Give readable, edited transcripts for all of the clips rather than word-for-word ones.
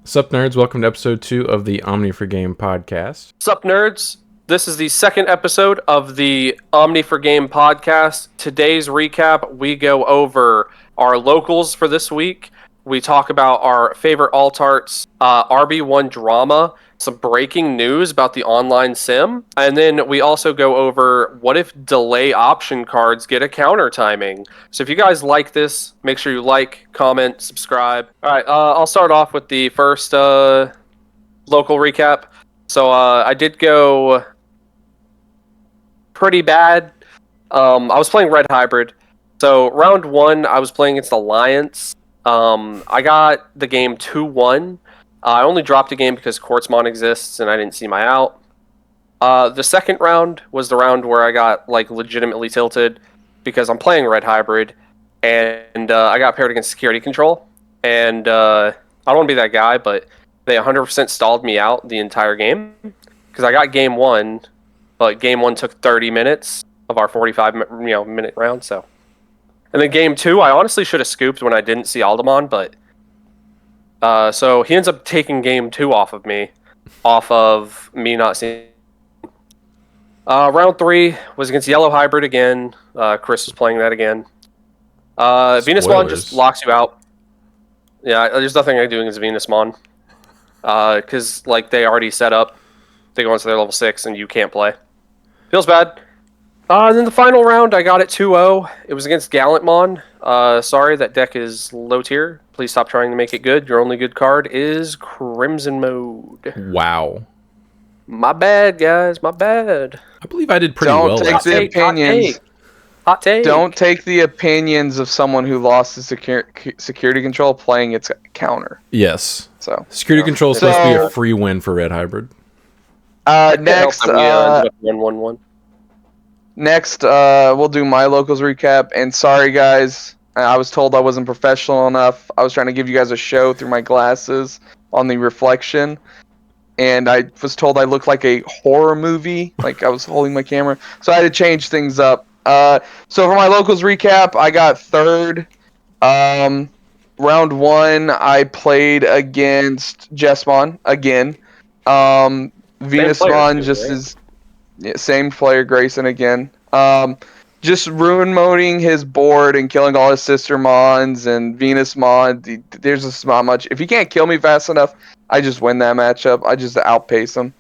Sup, nerds? Welcome to episode 2 of the Omni4Game podcast. Sup, nerds? This is the second episode of the Omni4Game podcast. Today's recap, we go over our locals for this week. We talk about our favorite alt-arts, RB1 drama, some breaking news about the online sim, and then we also go over what if delay option cards get a counter timing. So if you guys like this, make sure you like, comment, subscribe. All right, I'll start off with the first local recap. So I did go pretty bad. I was playing Red Hybrid. So round 1, I was playing against Alliance. I got the game 2-1. I only dropped a game because Quartzmon exists and I didn't see my out. The second round was the round where I got legitimately tilted because I'm playing Red Hybrid and I got paired against Security Control. And I don't want to be that guy, but they 100% stalled me out the entire game because I got game 1, but game 1 took 30 minutes of our 45-minute round. So, and then game 2, I honestly should have scooped when I didn't see Aldemon, but so he ends up taking game 2 off of me not seeing. Round 3 was against Yellow Hybrid again. Chris was playing that again. Venusmon just locks you out. Yeah, there's nothing I can do against Venusmon. Because they already set up. They go into their level 6 and you can't play. Feels bad. And then the final round, I got it 2-0. It was against Gallantmon. Sorry, that deck is low tier. Please stop trying to make it good. Your only good card is Crimson Mode. Wow. My bad, guys. My bad. I believe I did pretty well. Don't take the opinions. Hot take. Don't take the opinions of someone who lost the security control playing its counter. Yes. So security control is supposed to be a free win for Red Hybrid. Next, ended up 1-1-1. Next, we'll do my locals recap. And sorry, guys, I was told I wasn't professional enough. I was trying to give you guys a show through my glasses on the reflection, and I was told I looked like a horror movie, like I was holding my camera. So I had to change things up. So for my locals recap, I got third. Round 1, I played against Jessmon again. Venusmon is same player, Grayson again. Just ruin moding his board and killing all his sister mons and Venusmon. There's just not much. If he can't kill me fast enough, I just win that matchup. I just outpace him.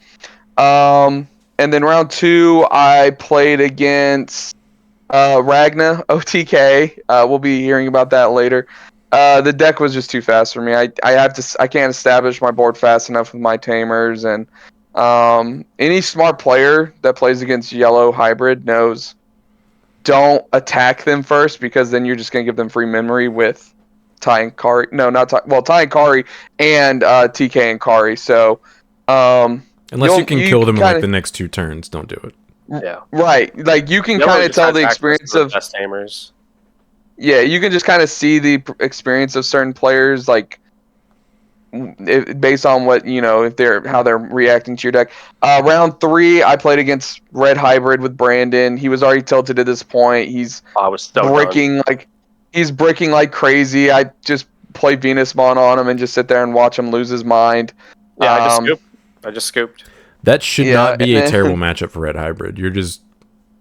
And then round 2, I played against Ragna OTK. We'll be hearing about that later. The deck was just too fast for me. I can't establish my board fast enough with my tamers, and any smart player that plays against Yellow Hybrid knows don't attack them first, because then you're just going to give them free memory with Ty and Kari. No, not Ty. Well, Ty and Kari and TK and Kari. So unless you can kill them in the next 2 turns, don't do it. Yeah. Right. You can kind of tell the experience of best tamers. Yeah, you can just kind of see the experience of certain players, based on what if how they're reacting to your deck. Round 3, I played against Red Hybrid with Brandon. He was already tilted at this point. He's bricking like crazy. I just play Venusmon on him and just sit there and watch him lose his mind. Yeah, I just scooped. That should not be a terrible matchup for Red Hybrid.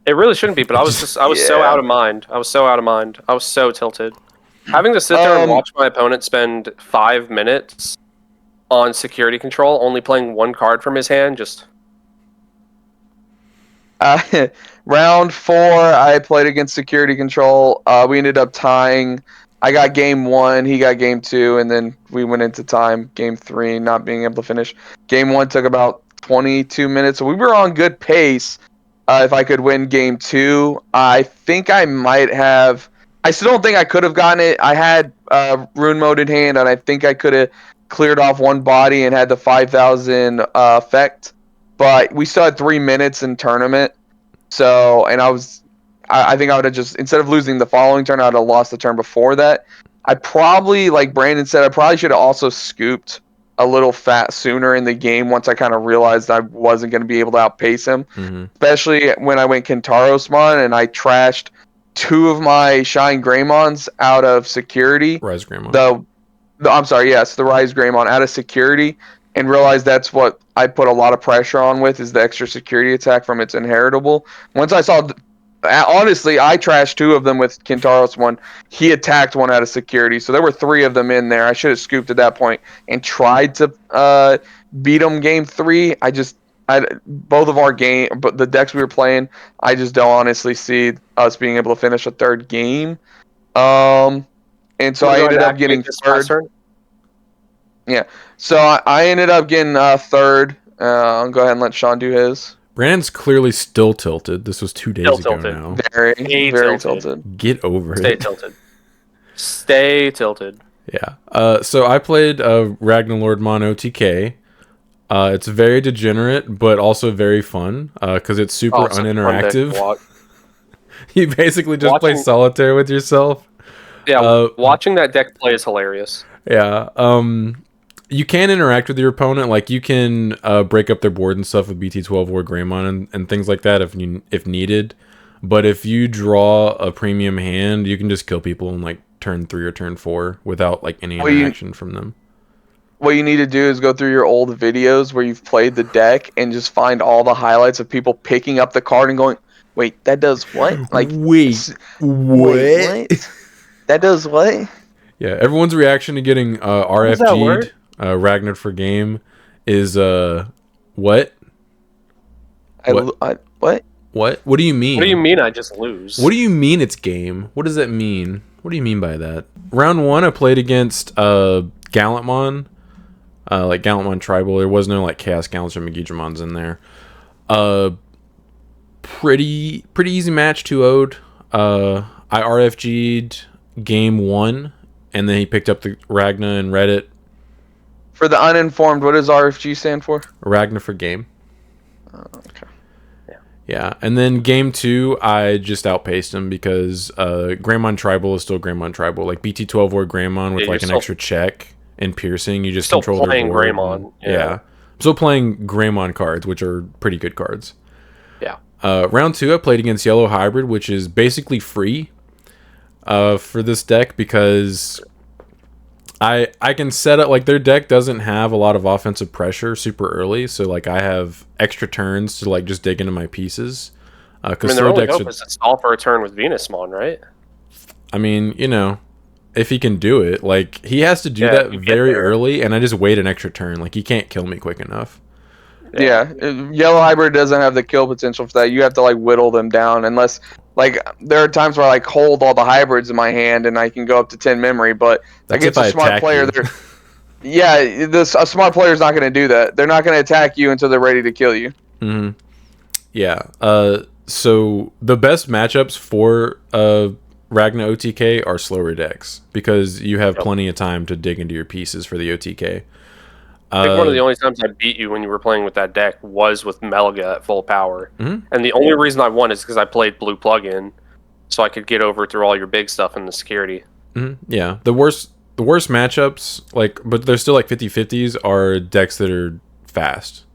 It really shouldn't be, but I was so out of mind. I was so tilted. Having to sit there and watch my opponent spend 5 minutes on security control, only playing 1 card from his hand, just... Round 4, I played against security control. We ended up tying. I got game 1, he got game 2, and then we went into time, game 3, not being able to finish. Game 1 took about 22 minutes, so we were on good pace. If I could win game 2, I think I might have... I still don't think I could have gotten it. I had Rune Mode in hand, and I think I could have cleared off 1 body and had the 5,000 effect. But we still had 3 minutes in tournament. So, and I think I would have just, instead of losing the following turn, I would have lost the turn before that. I probably, like Brandon said, I probably should have also scooped a little sooner in the game once I kind of realized I wasn't going to be able to outpace him. Mm-hmm. Especially when I went Kentarosmon and I trashed 2 of my Shine Greymons out of security. Rise Greymon. I'm sorry, yes, the Rise Greymon out of security, and realized that's what I put a lot of pressure on with is the extra security attack from its inheritable. Once I saw, honestly, I trashed 2 of them with Kintaros one. He attacked one out of security, so there were 3 of them in there. I should have scooped at that point and tried to beat him game 3. Both of our game, but the decks we were playing, I just don't honestly see us being able to finish a 3rd game. And so I ended up getting 3rd. Yeah. So I ended up getting 3rd. I'll go ahead and let Sean do his. Brandon's clearly still tilted. This was 2 days ago now. Very tilted. Get over Stay it. tilted. Stay tilted. Yeah. So I played Ragnarlordmon OTK. It's very degenerate, but also very fun because it's super uninteractive. You basically just play solitaire with yourself. Yeah, watching that deck play is hilarious. Yeah. You can interact with your opponent, like you can break up their board and stuff with BT12 or Greymon and things like that if needed. But if you draw a premium hand, you can just kill people in like turn 3 or turn 4 without like any interaction from them. What you need to do is go through your old videos where you've played the deck and just find all the highlights of people picking up the card and going, "Wait, that does what? Like, wait, what? That does what?" Yeah, everyone's reaction to getting RFG'd, Ragnar4Game, is what? What? What? What do you mean? What do you mean I just lose? What do you mean it's game? What does that mean? What do you mean by that? Round 1, I played against Gallantmon, like Gallantmon Tribal. There was no like Chaos Gallants or Magidramons in there. Pretty easy match, 2-0'd. I RFG'd game 1, and then he picked up the Ragna and read it. For the uninformed, what does RFG stand for? Ragnar4Game. Okay. Yeah, and then game 2, I just outpaced him because Greymon Tribal is still Greymon Tribal. Like BT12 or Greymon with like an extra check and piercing, you just control their board. Greymon. Yeah. I'm still playing Greymon cards, which are pretty good cards. Yeah. Round 2, I played against Yellow Hybrid, which is basically free for this deck because I can set up, like, their deck doesn't have a lot of offensive pressure super early, so like I have extra turns to like just dig into my pieces. Because their only hope is to stall for a turn with Venusmon, right? I mean, you know, if he can do it, like he has to do that very early, and I just wait an extra turn. Like he can't kill me quick enough. Yeah, Yellow Hybrid doesn't have the kill potential for that. You have to like whittle them down, unless like there are times where I like hold all the hybrids in my hand and I can go up to 10 memory. But against a smart player, a smart player is not going to do that. They're not going to attack you until they're ready to kill you. Mm-hmm. Yeah. So the best matchups for Ragna OTK are slower decks because you have plenty of time to dig into your pieces for the OTK. I think one of the only times I beat you when you were playing with that deck was with Melga at full power. Mm-hmm. And the only reason I won is because I played blue plug-in, so I could get over through all your big stuff in the security. Mm-hmm. Yeah. The worst matchups, like, but they're still like 50-50s, are decks that are fast.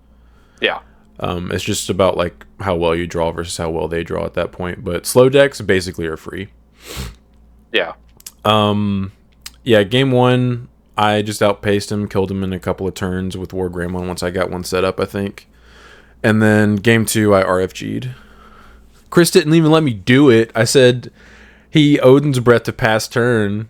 Yeah. It's just about like how well you draw versus how well they draw at that point. But slow decks basically are free. Yeah. Yeah, game 1, I just outpaced him, killed him in a couple of turns with War Greymon once I got one set up, I think. And then game 2, I RFG'd. Chris didn't even let me do it. I said he Odin's Breath to pass turn,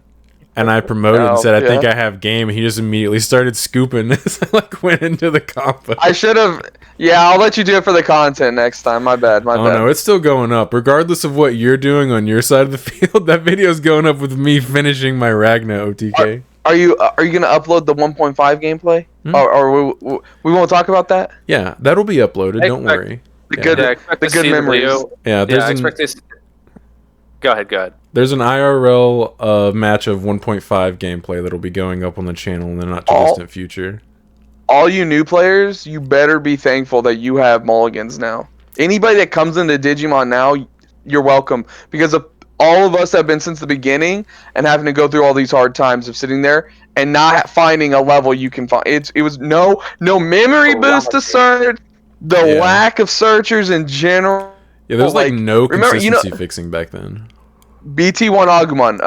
and I promoted and said, I think I have game. And he just immediately started scooping as I like went into the combo. I should have. Yeah, I'll let you do it for the content next time. My bad. Oh no, it's still going up. Regardless of what you're doing on your side of the field, that video's going up with me finishing my Ragna OTK. Are you gonna upload the 1.5 gameplay? Or we won't talk about that? Yeah, that'll be uploaded. Don't worry. The good memories. Yeah, Go ahead. There's an IRL match of 1.5 gameplay that'll be going up on the channel in the not too distant future. All you new players, you better be thankful that you have mulligans now. Anybody that comes into Digimon now, you're welcome. Because all of us have been since the beginning and having to go through all these hard times of sitting there and not finding a level you can find. It was no memory boost to search, the lack of searchers in general. Yeah, there was like no consistency fixing back then. BT1 Agumon,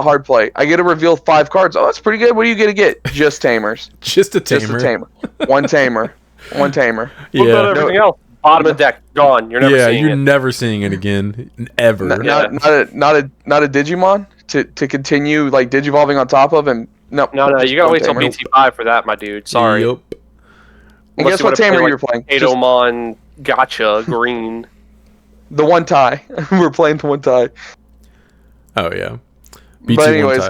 hard play. I get to reveal 5 cards. Oh, that's pretty good. What are you gonna get? Just tamers. Just a tamer. Just a tamer. One tamer. One tamer. What about Yeah. everything else? Bottom of the deck, gone. You're never seeing You're it. never seeing it again. Ever. Not a Digimon to continue like digivolving on top of and no. No, you gotta wait till BT5 for that, my dude. Sorry. Yep. And guess what tamer you're playing? Adomon, Gotcha, Green. The one tie. We're playing the one tie. Oh yeah. But anyways,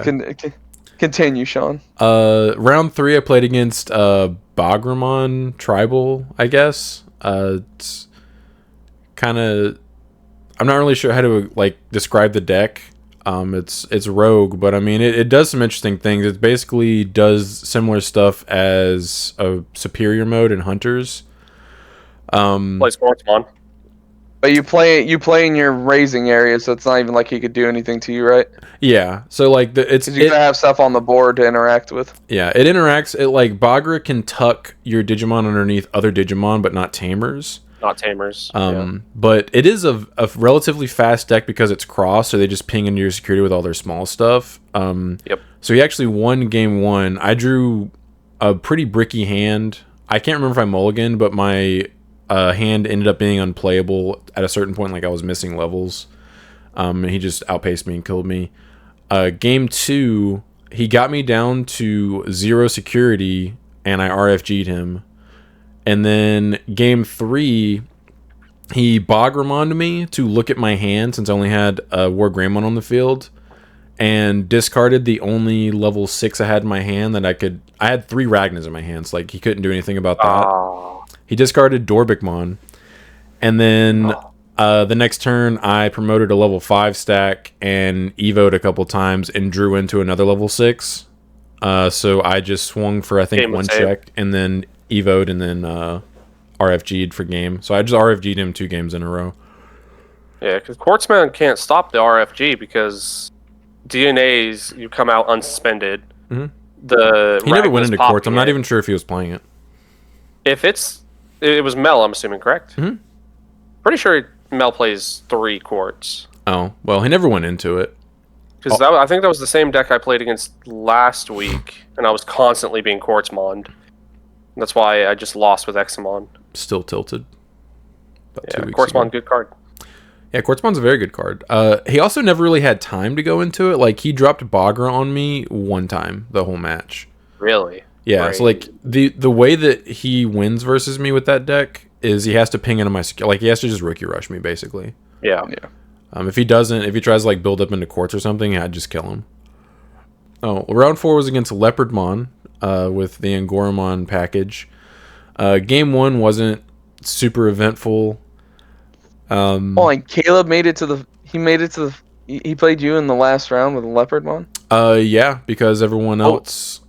continue, Sean. Round 3, I played against Bagramon Tribal, I guess. It's kind of, I'm not really sure how to like describe the deck. It's rogue, but I mean it does some interesting things. It basically does similar stuff as a superior mode in Hunters. Plays Sportsmon. But you play in your raising area, so it's not even like he could do anything to you, right? Yeah. So like you gotta have stuff on the board to interact with. Yeah, it interacts. It like Bagra can tuck your Digimon underneath other Digimon, but not tamers. Not tamers. But it is a relatively fast deck because it's cross, so they just ping into your security with all their small stuff. Yep. So he actually won game 1. I drew a pretty bricky hand. I can't remember if I mulliganed, but my hand ended up being unplayable at a certain point. Like I was missing levels, and he just outpaced me and killed me. Game 2, he got me down to 0 security, and I RFG'd him. And then game 3, he Bagramoned me to look at my hand since I only had War Greymon on the field, and discarded the only level 6 I had in my hand that I could. I had 3 Ragnas in my hands, like he couldn't do anything about that. He discarded Dorbikmon, and then the next turn I promoted a level 5 stack and evoed a couple times and drew into another level 6. So I just swung for I think 1 check and then evoed and then RFG'd for game. So I just RFG'd him 2 games in a row. Yeah, because Quartzman can't stop the RFG because DNAs, you come out unsuspended. Mm-hmm. He never went into Quartz. I'm not even sure if he was playing it. If it was Mel, I'm assuming, correct? Mm-hmm. Pretty sure Mel plays 3 Quartz. Oh, well, he never went into it. Because I think that was the same deck I played against last week, and I was constantly being Quartzmoned. That's why I just lost with Examon. Still tilted. Yeah, Quartzmon, good card. Yeah, Quartzmon's a very good card. He also never really had time to go into it. Like, he dropped Bagra on me 1 time the whole match. Really? Yeah, right. So, like, the way that he wins versus me with that deck is he has to ping into my skill. Like, he has to just rookie rush me, basically. Yeah. If he tries to, like, build up into Quartz or something, I'd just kill him. Oh, round 4 was against Leopardmon. With the Angoramon package. Game 1 wasn't super eventful. And Caleb made it to the. He played you in the last round with Leopardmon. Yeah, because everyone else.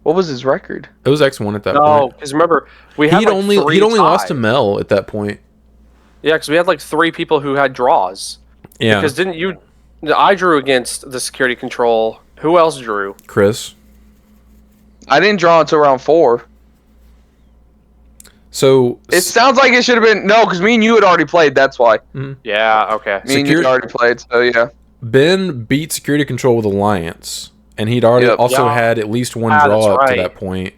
What was his record? It was X1 at that point. No, because remember he'd only lost to Mel at that point. Yeah, because we had like 3 people who had draws. Yeah. Because didn't you? I drew against the security control. Who else drew? Chris. I didn't draw until round 4. So it sounds like it should have been because me and you had already played. That's why. Mm-hmm. Yeah. Okay. Me and you had already played. So yeah. Ben beat security control with Alliance, and he'd already had at least 1 draw up to that point.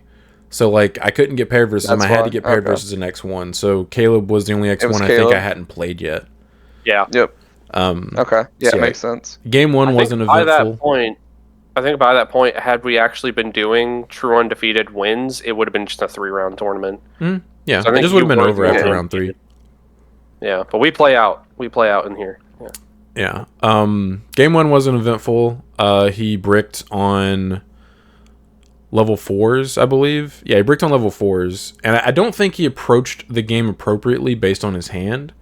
So like I couldn't get paired versus him. I had to get paired versus an X1. So Caleb was the only X1 I think I hadn't played yet. Yeah. Yep. Okay. Yeah, it makes sense. Game 1 wasn't eventful. I think by that point, had we actually been doing true undefeated wins, it would have been just a 3-round tournament. Yeah, so it just would have been over after round 3. Yeah, but we play out. We play out in here. Yeah. Game 1 wasn't eventful. He bricked on level 4s, I believe. Yeah, he bricked on level 4s. And I don't think he approached the game appropriately based on his hand.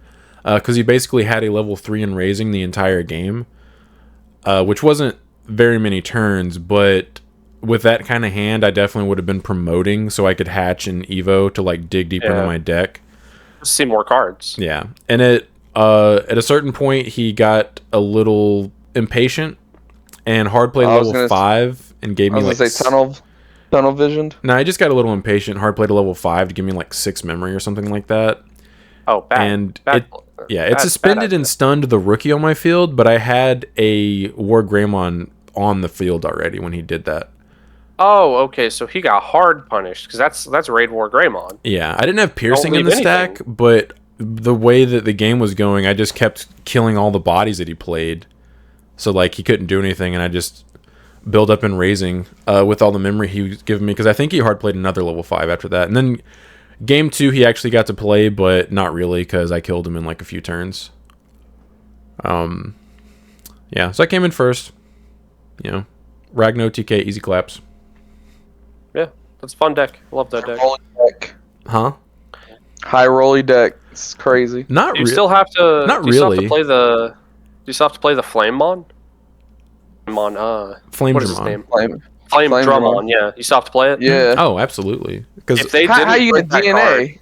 Because he basically had a level 3 in raising the entire game. Which wasn't very many turns, but with that kind of hand I definitely would have been promoting so I could hatch and evo to like dig deeper into my deck, see more cards. Yeah. And at a certain point he got a little impatient and hard played level 5 and gave me like tunnel visioned. No, I just got a little impatient, hard played a level 5 to give me like 6 memory or something like that. Oh, bad. And Yeah, it suspended and stunned the rookie on my field, but I had a War Greymon on the field already when he did that. Oh, okay, so he got hard punished, because that's Raid War Greymon. Yeah, I didn't have piercing in the stack, but the way that the game was going, I just kept killing all the bodies that he played. So, like, he couldn't do anything, and I just build up and raising with all the memory he was giving me, because I think he hard played another level 5 after that. And then game 2 he actually got to play, but not really, because I killed him in like a few turns. Yeah, so I came in first. You know, Ragno, TK, easy claps. Yeah, that's a fun deck. I love that deck. Deck. Huh? High rolly deck. It's crazy. Not Do you still have to? Not do you still have really. to play the? Do you still have to play the Flamemon? Flame what is his Dramon. name? Flame Drummon. Yeah, you still have to play it. Yeah. Oh, absolutely. Because If they How didn't you print get that card, DNA?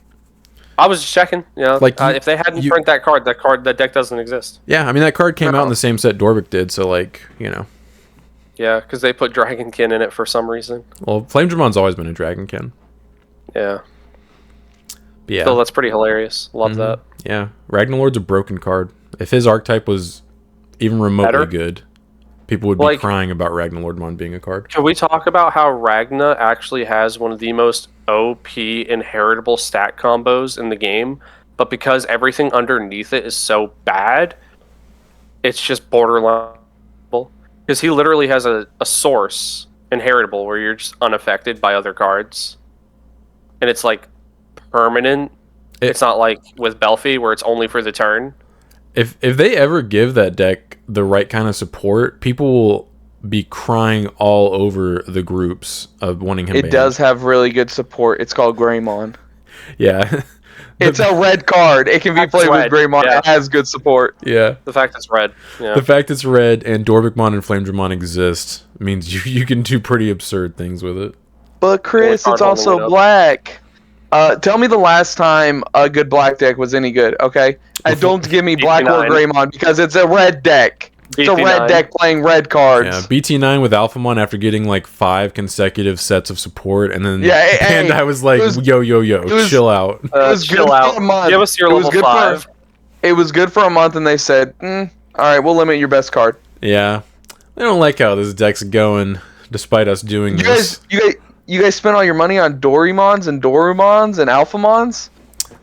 I was just checking. You know, Like, if they hadn't print that card, that deck doesn't exist. yeah, I mean that card came out in the same set Dorbic did, so like, you know. Yeah, because they put Dragonkin in it for some reason. Well, Flame Dramon's always been a Dragonkin. Yeah. But yeah. So that's pretty hilarious. Love that. Yeah. Ragnarlord's a broken card. If his archetype was even remotely Better? good, people would be crying about Ragnarlordmon being a card. Can we talk about how Ragna actually has one of the most OP inheritable stat combos in the game, but because everything underneath it is so bad, it's just borderline. Because he literally has a source inheritable where you're just unaffected by other cards. And it's like permanent. It's not like with Belfi where it's only for the turn. If they ever give that deck the right kind of support, people will be crying all over the groups of wanting him It banned. does have really good support. It's called Greymon. Yeah. It's a red card. It can be played with Greymon. Yeah. It has good support. Yeah. The fact it's red. Yeah. The fact it's red and Dorbickmon and Flame Dramon exist means you can do pretty absurd things with it. But Chris, it's also black. Tell me the last time a good black deck was any good, okay? And don't give me Black War Greymon because it's a red deck. It's a red deck playing red cards. Yeah, BT9 with Alphamon after getting like 5 consecutive sets of support, and then I was like, yo, chill out. It was good for a month. Give us your level 5. It was good for a month, and they said, all right, we'll limit your best card. Yeah. I don't like how this deck's going, despite us doing this. You guys spent all your money on Dorimons and Dorumons and Alphamons?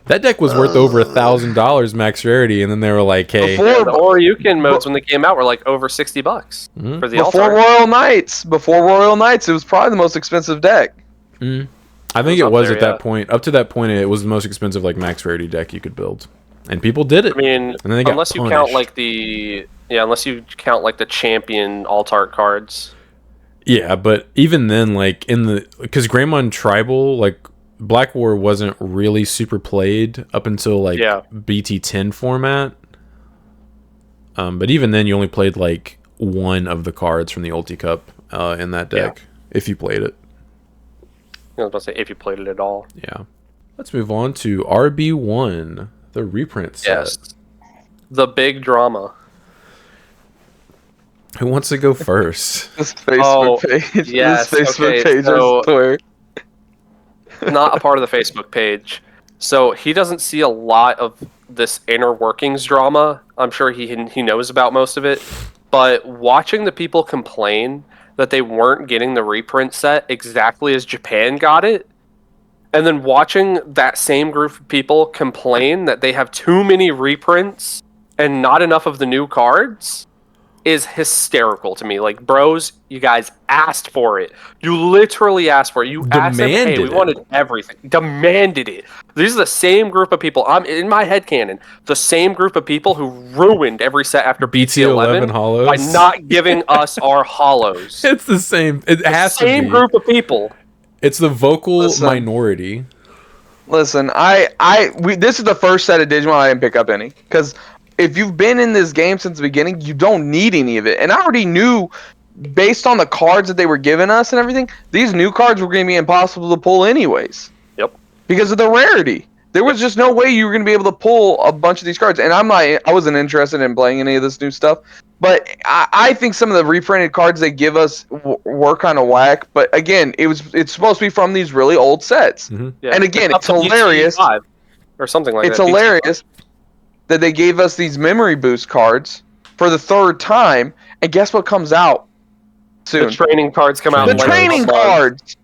That deck was worth over $1,000 max rarity, and then they were like, "Hey, the Oryukin modes when they came out were like over $60 for the Before Royal Knights, it was probably the most expensive deck. I think it was at that point. Up to that point, it was the most expensive like max rarity deck you could build, and people did it. I mean, and then they got unless you count like the champion alt-art cards. Yeah, but even then, like because Greymon Tribal, like Black War wasn't really super played up until like BT10 format. But even then, you only played like one of the cards from the Ulti Cup in that deck if you played it. I was about to say if you played it at all. Yeah. Let's move on to RB1, the reprint set. Yes. The big drama. Who wants to go first? This Facebook page. Yes. This Facebook page so, is Twitter. Not a part of the Facebook page. So he doesn't see a lot of this inner workings drama. I'm sure he knows about most of it. But watching the people complain that they weren't getting the reprint set exactly as Japan got it, and then watching that same group of people complain that they have too many reprints and not enough of the new cards is hysterical to me. Like, bros, you guys asked for it. You literally asked for it. You asked them, hey, we wanted everything. Demanded it. These are the same group of people. I'm in my headcanon. The same group of people who ruined every set after BT11 hollows by not giving us our hollows. It's the same. It has to be. Same group of people. It's the vocal minority. Listen, this is the first set of Digimon I didn't pick up any because if you've been in this game since the beginning, you don't need any of it. And I already knew, based on the cards that they were giving us and everything, these new cards were going to be impossible to pull anyways. Yep. Because of the rarity. There was just no way you were going to be able to pull a bunch of these cards. And I wasn't interested in playing any of this new stuff. But I think some of the reprinted cards they give us were kind of whack. But again, it's supposed to be from these really old sets. Mm-hmm. Yeah. And again, it's hilarious. Or something like that. It's hilarious. that they gave us these memory boost cards for the third time, and guess what comes out soon? The training cards come out. The in like training a month. cards.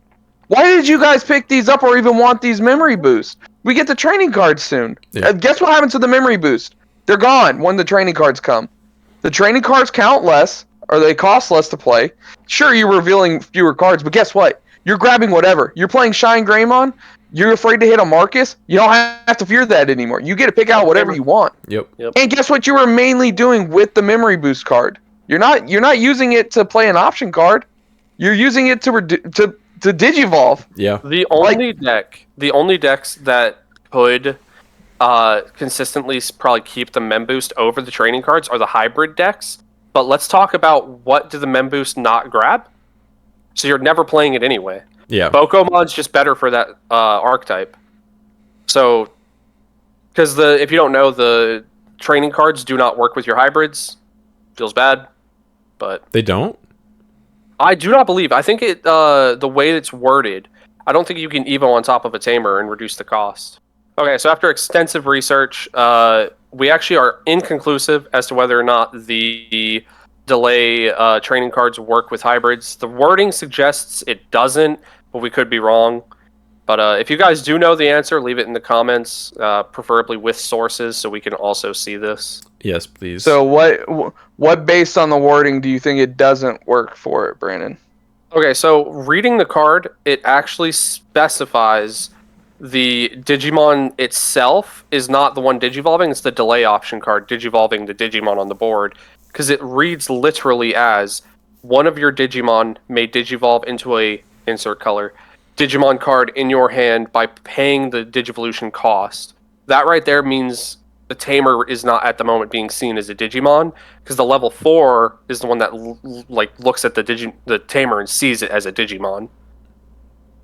Why did you guys pick these up or even want these memory boosts? We get the training cards soon. Yeah. Guess what happens to the memory boost? They're gone when the training cards come. The training cards count less, or they cost less to play. Sure, you're revealing fewer cards, but guess what? You're grabbing whatever. You're playing Shine Greymon. You're afraid to hit a Marcus. You don't have to fear that anymore. You get to pick out whatever you want. Yep. And guess what you were mainly doing with the memory boost card? You're not using it to play an option card. You're using it to digivolve. Yeah. The only decks that could consistently probably keep the mem boost over the training cards are the hybrid decks. But let's talk about what do the mem boost not grab? So you're never playing it anyway. Yeah. Bokomon's just better for that archetype. So, because if you don't know, the training cards do not work with your hybrids. Feels bad, but They don't? I do not believe. I think it the way it's worded, I don't think you can Evo on top of a tamer and reduce the cost. Okay, so after extensive research, we actually are inconclusive as to whether or not the delay training cards work with hybrids. The wording suggests it doesn't, but we could be wrong. But if you guys do know the answer, leave it in the comments, preferably with sources, so we can also see this. Yes, please. So what based on the wording do you think it doesn't work for it, Brandon? Okay, so reading the card, it actually specifies the Digimon itself is not the one digivolving, it's the delay option card digivolving the Digimon on the board, because it reads literally as one of your Digimon may digivolve into a insert color Digimon card in your hand by paying the Digivolution cost. That right there means the Tamer is not at the moment being seen as a Digimon, because the level 4 is the one that looks at the Tamer and sees it as a Digimon.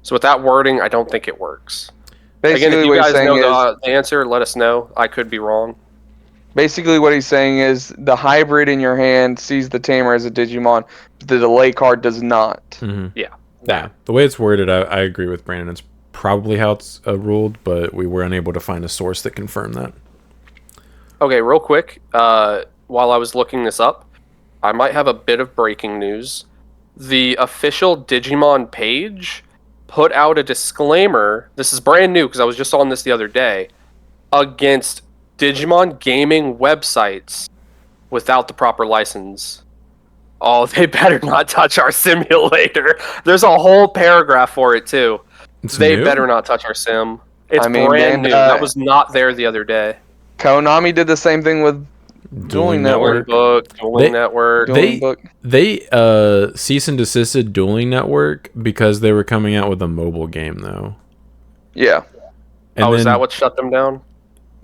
So with that wording, I don't think it works. Basically, Again, if you what guys he's saying know is, the answer, let us know. I could be wrong. basically what he's saying is the hybrid in your hand sees the tamer as a Digimon, but the delay card does not. Mm-hmm. Yeah. Yeah. The way it's worded, I agree with Brandon. It's probably how it's ruled, but we were unable to find a source that confirmed that. Okay, real quick, while I was looking this up, I might have a bit of breaking news. The official Digimon page put out a disclaimer, this is brand new because I was just on this the other day, against Digimon gaming websites without the proper license. Oh, they better not touch our simulator. There's a whole paragraph for it, too. It's They new? better not touch our sim. It's brand man, new. That was not there the other day. Konami did the same thing with Dueling Network. Dueling Network. Dueling Book. They cease and desisted Dueling Network because they were coming out with a mobile game, though. Yeah. And Is then that what shut them down?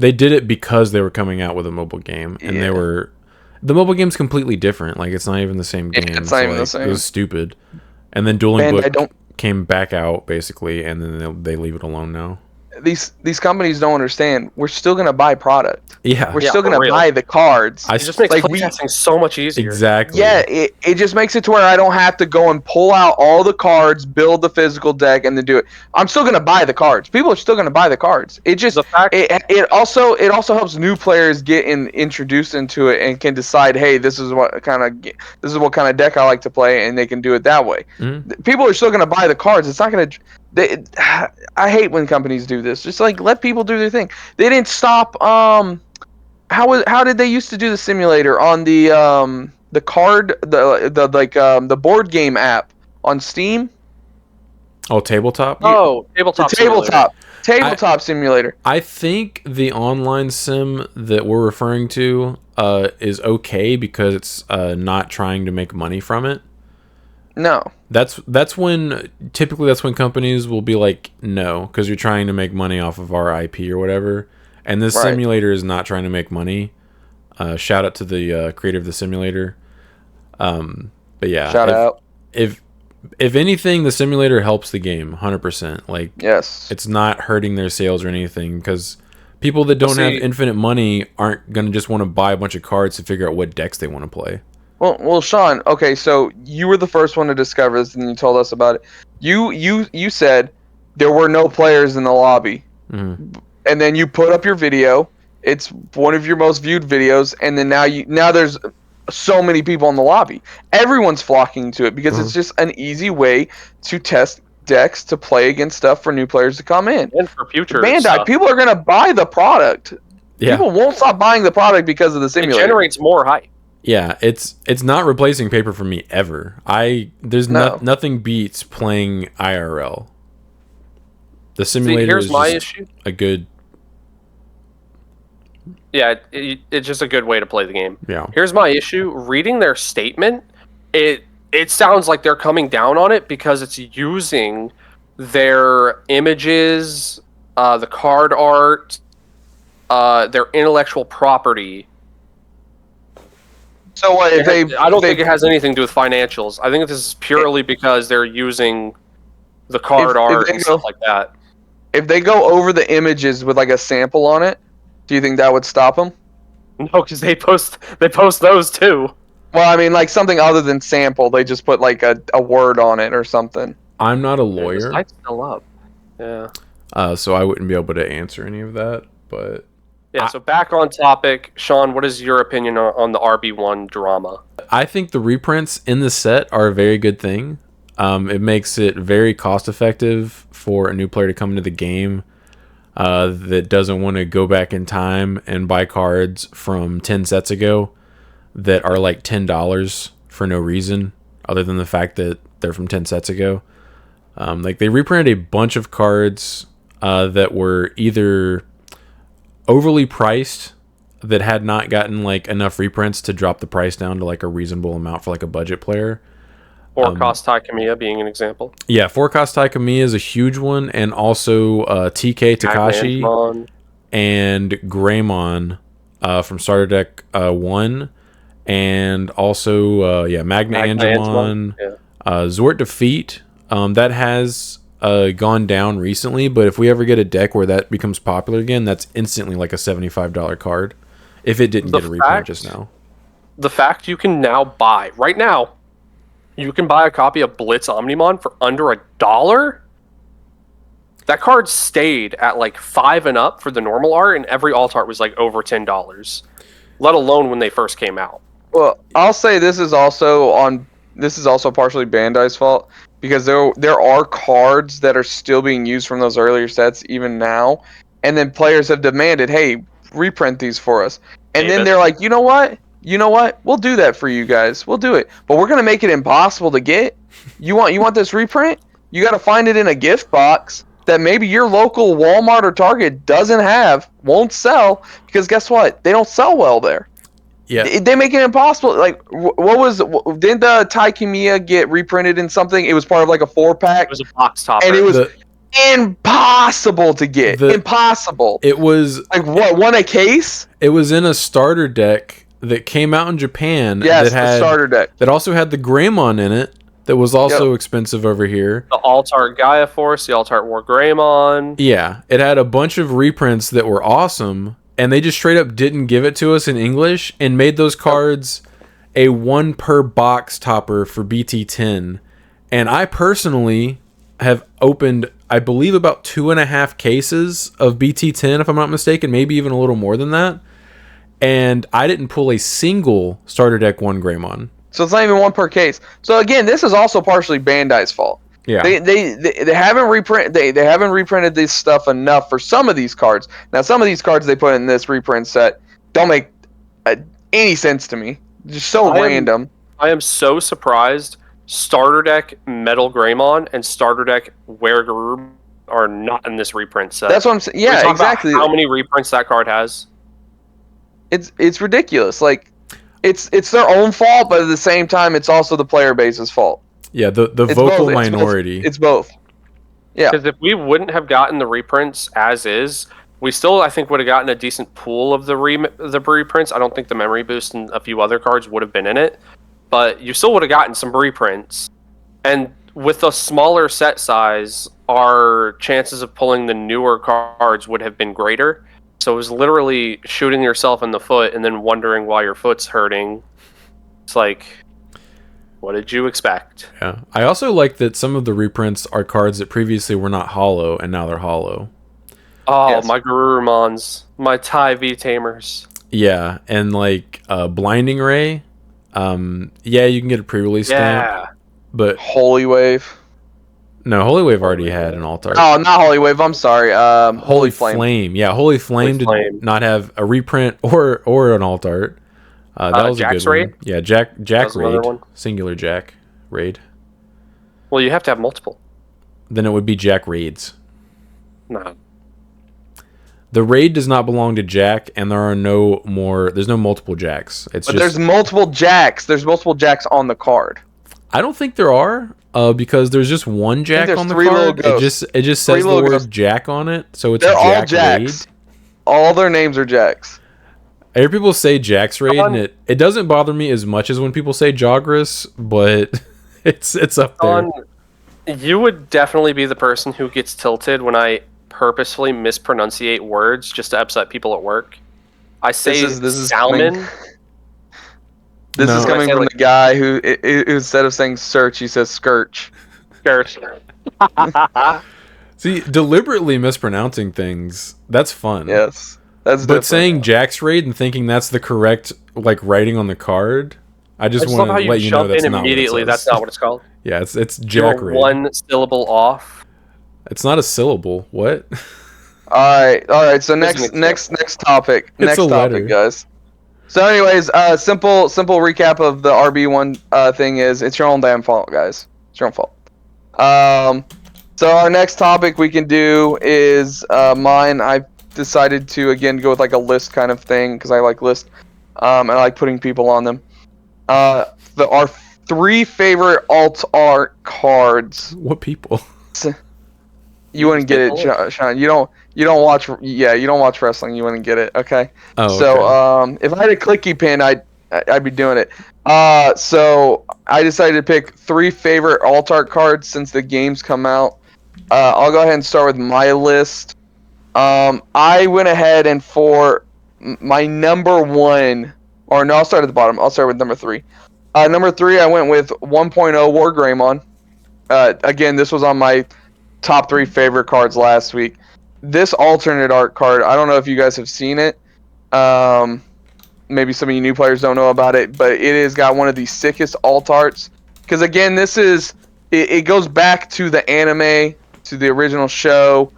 they did it because they were coming out with a mobile game, and Yeah. the mobile game's completely different. Like, it's not even the same Yeah, game. it's not even the like, same. It was stupid. And then Dueling Man, Book came back out, basically, and then they leave it alone now. These companies don't understand. We're still gonna buy product. Yeah, We're Yeah, still for gonna real. buy the cards. I It just makes like, playtesting so much easier. exactly. Yeah, it just makes it to where I don't have to go and pull out all the cards, build the physical deck, and then do it. I'm still gonna buy the cards. People are still gonna buy the cards. It just The fact it also helps new players get introduced into it and can decide, hey, this is what kind of deck I like to play, and they can do it that way. Mhm. People are still gonna buy the cards. It's not gonna. I hate when companies do this. Just like let people do their thing. They didn't stop. How did they used to do the simulator on the board game app on Steam? Oh, tabletop? tabletop. Simulator. Tabletop simulator. I think the online sim that we're referring to is okay because it's not trying to make money from it. No. That's when companies will be like, no, because you're trying to make money off of our IP or whatever. And this Right. simulator is not trying to make money. Shout out to the creator of the simulator. But yeah, Shout out. If anything, the simulator helps the game 100%. Like, Yes. it's not hurting their sales or anything, because people that don't have infinite money aren't gonna just want to buy a bunch of cards to figure out what decks they want to play. Well, Sean. Okay, so you were the first one to discover this, and you told us about it. You said there were no players in the lobby. Mhm. And then you put up your video, It's one of your most viewed videos, and then now there's so many people in the lobby. Everyone's flocking to it because it's just an easy way to test decks to play against stuff for new players to come in. And for future Bandai, stuff. people are gonna buy the product. Yeah. People won't stop buying the product because of the It simulator. generates more hype. Yeah, it's not replacing paper for me ever. There's nothing beats playing IRL. The simulator here's is my just issue. a good. Yeah, it's just a good way to play the game. Yeah. Here's my issue. Reading their statement, it sounds like they're coming down on it because it's using their images, the card art, their intellectual property. So what if they? I don't think it has anything to do with financials. I think this is purely because they're using the card art and stuff like that. If they go over the images with like a sample on it, do you think that would stop them? No, because they post those too. Well, I mean, like something other than sample. They just put like a word on it or something. I'm not a lawyer, The site's still up. Yeah. so I wouldn't be able to answer any of that. But Yeah, so back on topic, Sean, what is your opinion on the RB1 drama? I think the reprints in the set are a very good thing. It makes it very cost effective for a new player to come into the game that doesn't want to go back in time and buy cards from 10 sets ago that are like $10 for no reason other than the fact that they're from 10 sets ago. Like they reprinted a bunch of cards that were either overly priced that had not gotten like enough reprints to drop the price down to like a reasonable amount for like a budget player. Forecast Taikamiya being an example. Yeah, Forecast Taikamiya is a huge one, and also TK Takashi Magmanmon. and Greymon from Starter Deck 1, and also Magna Angemon, Zort Defeat. That has gone down recently, but if we ever get a deck where that becomes popular again, that's instantly like a $75 card. If it didn't get a reprint just now. The fact you can now buy, right now, you can buy a copy of Blitz Omnimon for under $1. That card stayed at like 5 and up for the normal art, and every alt art was like over $10. Let alone when they first came out. Well, I'll say this is also partially Bandai's fault because there are cards that are still being used from those earlier sets even now, and then players have demanded, "Hey, reprint these for us," and then they're like, "You know what? We'll do that for you guys. We'll do it, but we're gonna make it impossible to get. You want this reprint? You got to find it in a gift box that maybe your local Walmart or Target doesn't have, won't sell because guess what? They don't sell well there. Yeah, They make it impossible. Like, didn't the Taikamiya get reprinted in something? It was part of like a 4-pack. It was a box topper. And it was impossible to get. Impossible. It was like what? One a case? It was in a starter deck that came out in Japan. Yes, that had, the starter deck that also had the Greymon in it. That was also expensive over here. The Altart Gaia Force, the Altart War Greymon. Yeah, it had a bunch of reprints that were awesome, and they just straight up didn't give it to us in English and made those cards a 1 per box topper for BT10. And I personally have opened, I believe, about 2.5 cases of BT10, if I'm not mistaken, maybe even a little more than that. And I didn't pull a single starter deck 1 Greymon. So it's not even 1 per case. So again, this is also partially Bandai's fault. Yeah, they haven't reprinted this stuff enough for some of these cards. Now some of these cards they put in this reprint set don't make any sense to me. Just so random. I am so surprised. Starter deck Metal Greymon and starter deck Weregarurb are not in this reprint set. That's what I'm saying. Yeah, exactly. How many reprints that card has? It's ridiculous. Like it's their own fault, but at the same time, it's also the player base's fault. Yeah, the vocal minority. It's both. Yeah. Because if we wouldn't have gotten the reprints as is, we still, I think, would have gotten a decent pool of the reprints. I don't think the memory boost and a few other cards would have been in it, but you still would have gotten some reprints. And with a smaller set size, our chances of pulling the newer cards would have been greater. So it was literally shooting yourself in the foot and then wondering why your foot's hurting. It's like, what did you expect? Yeah. I also like that some of the reprints are cards that previously were not hollow and now they're hollow. Oh, Yes. my Garurumons, my Tai V Tamers. Yeah, and like Blinding Ray. Yeah, you can get a pre-release stamp, Yeah. but Holy Wave. no, Holy Wave already Holy had Wave. an alt art. Oh, not Holy Wave. I'm sorry. Holy Flame. Yeah, Holy Flame did Flame. not have a reprint or an alt art. That was Jack's a good Raid? one. Yeah, Jack That's another Raid, one. singular Jack Raid. Well, you have to have multiple. Then it would be Jack Raids. No. The raid does not belong to Jack, and there are no more. There's no multiple Jacks. It's But just. there's multiple Jacks. There's multiple Jacks on the card. I don't think there are, because there's just one Jack there's on the 3 little card. ghosts. It just Three says the little word ghosts. Jack on it, so it's They're Jack all Jacks. Raid. All their names are Jacks. I hear people say Jack's Raid, Sean- and it doesn't bother me as much as when people say Jogris, but it's up there. You would definitely be the person who gets tilted when I purposefully mispronunciate words just to upset people at work. I say This is salmon. This No. is coming I say, from like- the guy who instead of saying search, he says skirch. Skirt. See, deliberately mispronouncing things, that's fun. Yes, that's But different. saying Jack's Raid and thinking that's the correct like writing on the card, I just I just want love how to you let you know jump that's in not immediately. what it says. That's not what it's called. Yeah, it's You Jack are Raid. one syllable off. It's not a syllable. What? all right. So Here's an next topic. It's Next a topic, letter. guys. So, anyways, simple recap of the RB1 thing is it's your own damn fault, guys. It's your own fault. So our next topic we can do is mine. I decided to again go with like a list kind of thing because I like lists. And I like putting people on them. Our 3 favorite alt art cards. What people? You wouldn't get it, Sean. You don't watch. Yeah, you don't watch wrestling. You wouldn't get it. Okay. Oh, So okay. if I had a clicky pin, I'd be doing it. So I decided to pick 3 favorite alt art cards since the games come out. I'll go ahead and start with my list. I went ahead and for my number 1, or no, I'll start at the bottom. I'll start with number 3. Number 3, I went with 1.0 War Greymon. Again, this was on my top 3 favorite cards last week. This alternate art card, I don't know if you guys have seen it. Maybe some of you new players don't know about it, but it has got one of the sickest alt arts. Because again, it goes back to the anime, to the original show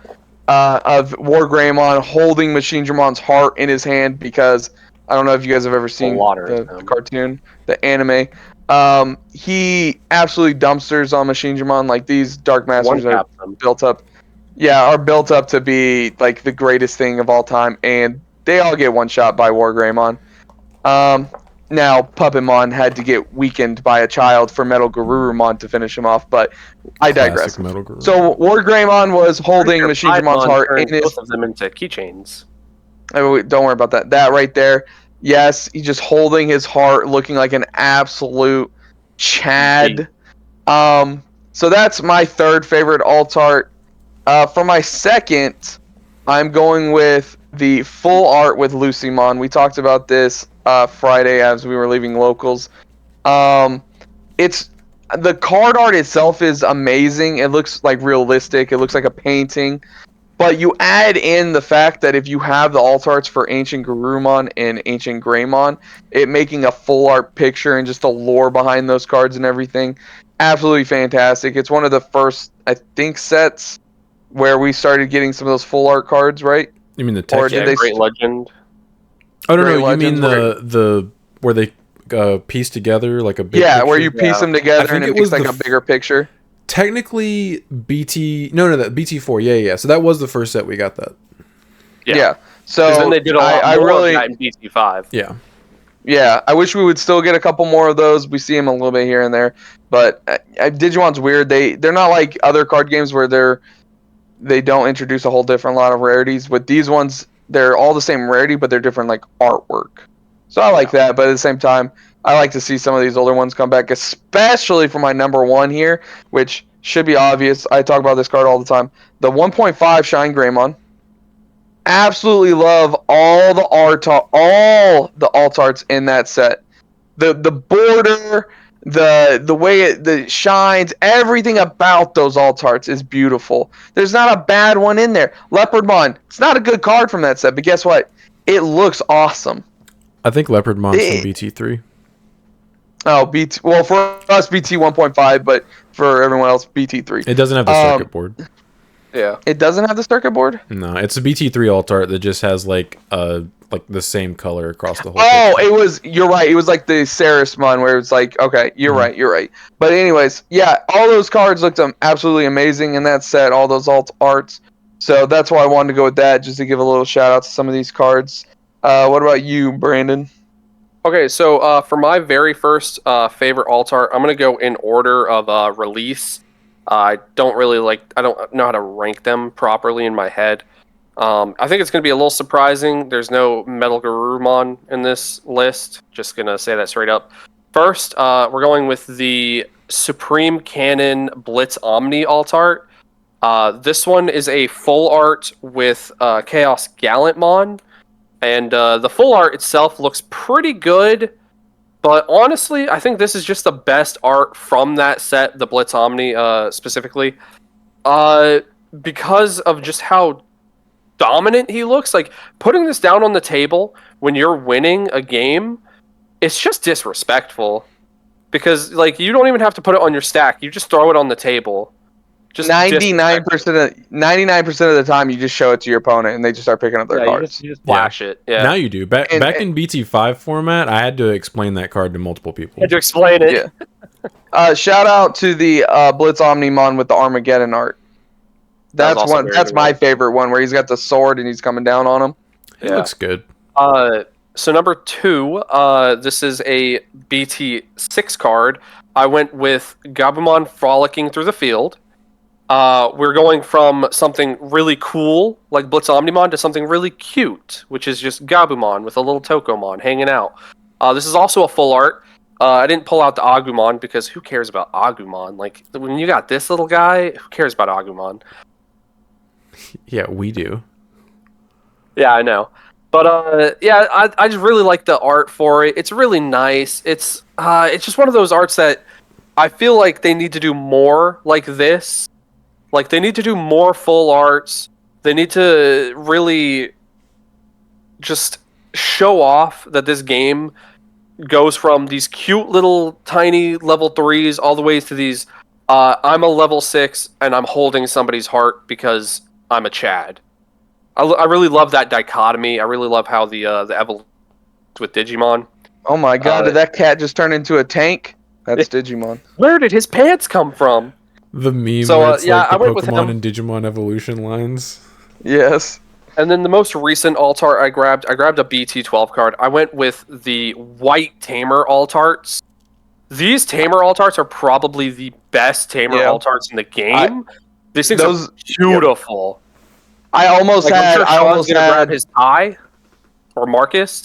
of War Greymon holding Machine Dramon's heart in his hand. Because I don't know if you guys have ever seen the cartoon, the anime. He absolutely dumpsters on Machine Dramon. Like these Dark Masters are built up. Yeah, are built up to be like the greatest thing of all time, and they all get one shot by War Greymon. Now Puppetmon had to get weakened by a child for Metal Garurumon to finich him off, but I digress. Metal Garurumon. So War Greymon was holding Machine Dramon's heart in his. Both of them into keychains. Oh, don't worry about that. That right there. Yes, he's just holding his heart, looking like an absolute Chad. So that's my 3rd favorite alt art. For my 2nd, I'm going with the full art with Lucymon. We talked about this Friday as we were leaving locals. It's the card art itself is amazing. It looks like realistic. It looks like a painting. But you add in the fact that if you have the alt arts for Ancient Garurumon and Ancient Greymon, it making a full art picture and just the lore behind those cards and everything, absolutely fantastic. It's one of the first, I think, sets where we started getting some of those full art cards, right? You mean the Or text? did they Great Legend. Oh no, Great you mean Legends the where they piece together like a big Yeah, picture? where you piece them together think and it it makes was like a bigger picture. Technically that BT4. Yeah. So that was the first set we got that. Yeah. So Because then they did a lot I more really, of that in BT5. Yeah. Yeah, I wish we would still get a couple more of those. We see them a little bit here and there, but Digimon's weird. They're not like other card games where they don't introduce a whole different lot of rarities. With these ones, they're all the same rarity, but they're different like artwork. So I like that, but at the same time, I like to see some of these older ones come back, especially for my number 1 here, which should be obvious. I talk about this card all the time. The 1.5 Shine Greymon. Absolutely love all the alt arts in that set. The border, The way it shines, everything about those alt arts is beautiful. There's not a bad one in there. Leopardmon, it's not a good card from that set, but guess what? It looks awesome. I think Leopardmon's from BT3. Oh, BT. Well, for us, BT 1.5, but for everyone else, BT3. It doesn't have the circuit board. Yeah. It doesn't have the circuit board? No, it's a BT3 alt art that just has like the same color across the whole Oh, picture. you're right. It was like the Sarismon where it's like, okay, you're right. But anyways, yeah, all those cards looked absolutely amazing in that set, all those alt arts. So that's why I wanted to go with that, just to give a little shout out to some of these cards. What about you, Brandon? Okay, so for my very first favorite alt art, I'm gonna go in order of release. I don't know how to rank them properly in my head. I think it's gonna be a little surprising. There's no Metal Garurumon in this list. Just gonna say that straight up. First, we're going with the Supreme Cannon Blitz Omni alt art. This one is a full art with Chaos Gallantmon. And the full art itself looks pretty good, but honestly, I think this is just the best art from that set, the Blitz Omni specifically, because of just how dominant he looks. Like, putting this down on the table when you're winning a game, it's just disrespectful. Because, like, you don't even have to put it on your stack. You just throw it on the table. Just 99% of the time, you just show it to your opponent, and they just start picking up their cards. You just flash it. Yeah. Now you do. Back in BT5 format, I had to explain that card to multiple people. You had to explain it. Yeah. Shout out to the Blitz Omnimon with the Armageddon art. That's one. That's my favorite one, where he's got the sword and he's coming down on him. It looks good. So number 2, this is a BT6 card. I went with Gabumon Frolicking Through the Field. We're going from something really cool, like Blitz Omnimon, to something really cute, which is just Gabumon with a little Tokomon hanging out. This is also a full art. I didn't pull out the Agumon, because who cares about Agumon? Like, when you got this little guy, who cares about Agumon? Yeah, we do. Yeah, I know. But, I just really like the art for it. It's really nice. It's just one of those arts that I feel like they need to do more like this. Like, they need to do more full arts. They need to really just show off that this game goes from these cute little tiny level 3s all the way to these, I'm a level 6 and I'm holding somebody's heart because I'm a Chad. I really love that dichotomy. I really love how the evolution with Digimon. Oh my god, did that cat just turn into a tank? That's Digimon. Where did his pants come from? The meme So, where it's yeah, like I the went with Pokemon him. and Digimon evolution lines. Yes. And then the most recent alt art I grabbed a BT12 card. I went with the white Tamer alt arts. These Tamer alt arts are probably the best Tamer alt arts in the game. These things are beautiful. I almost grab his Ty or Marcus.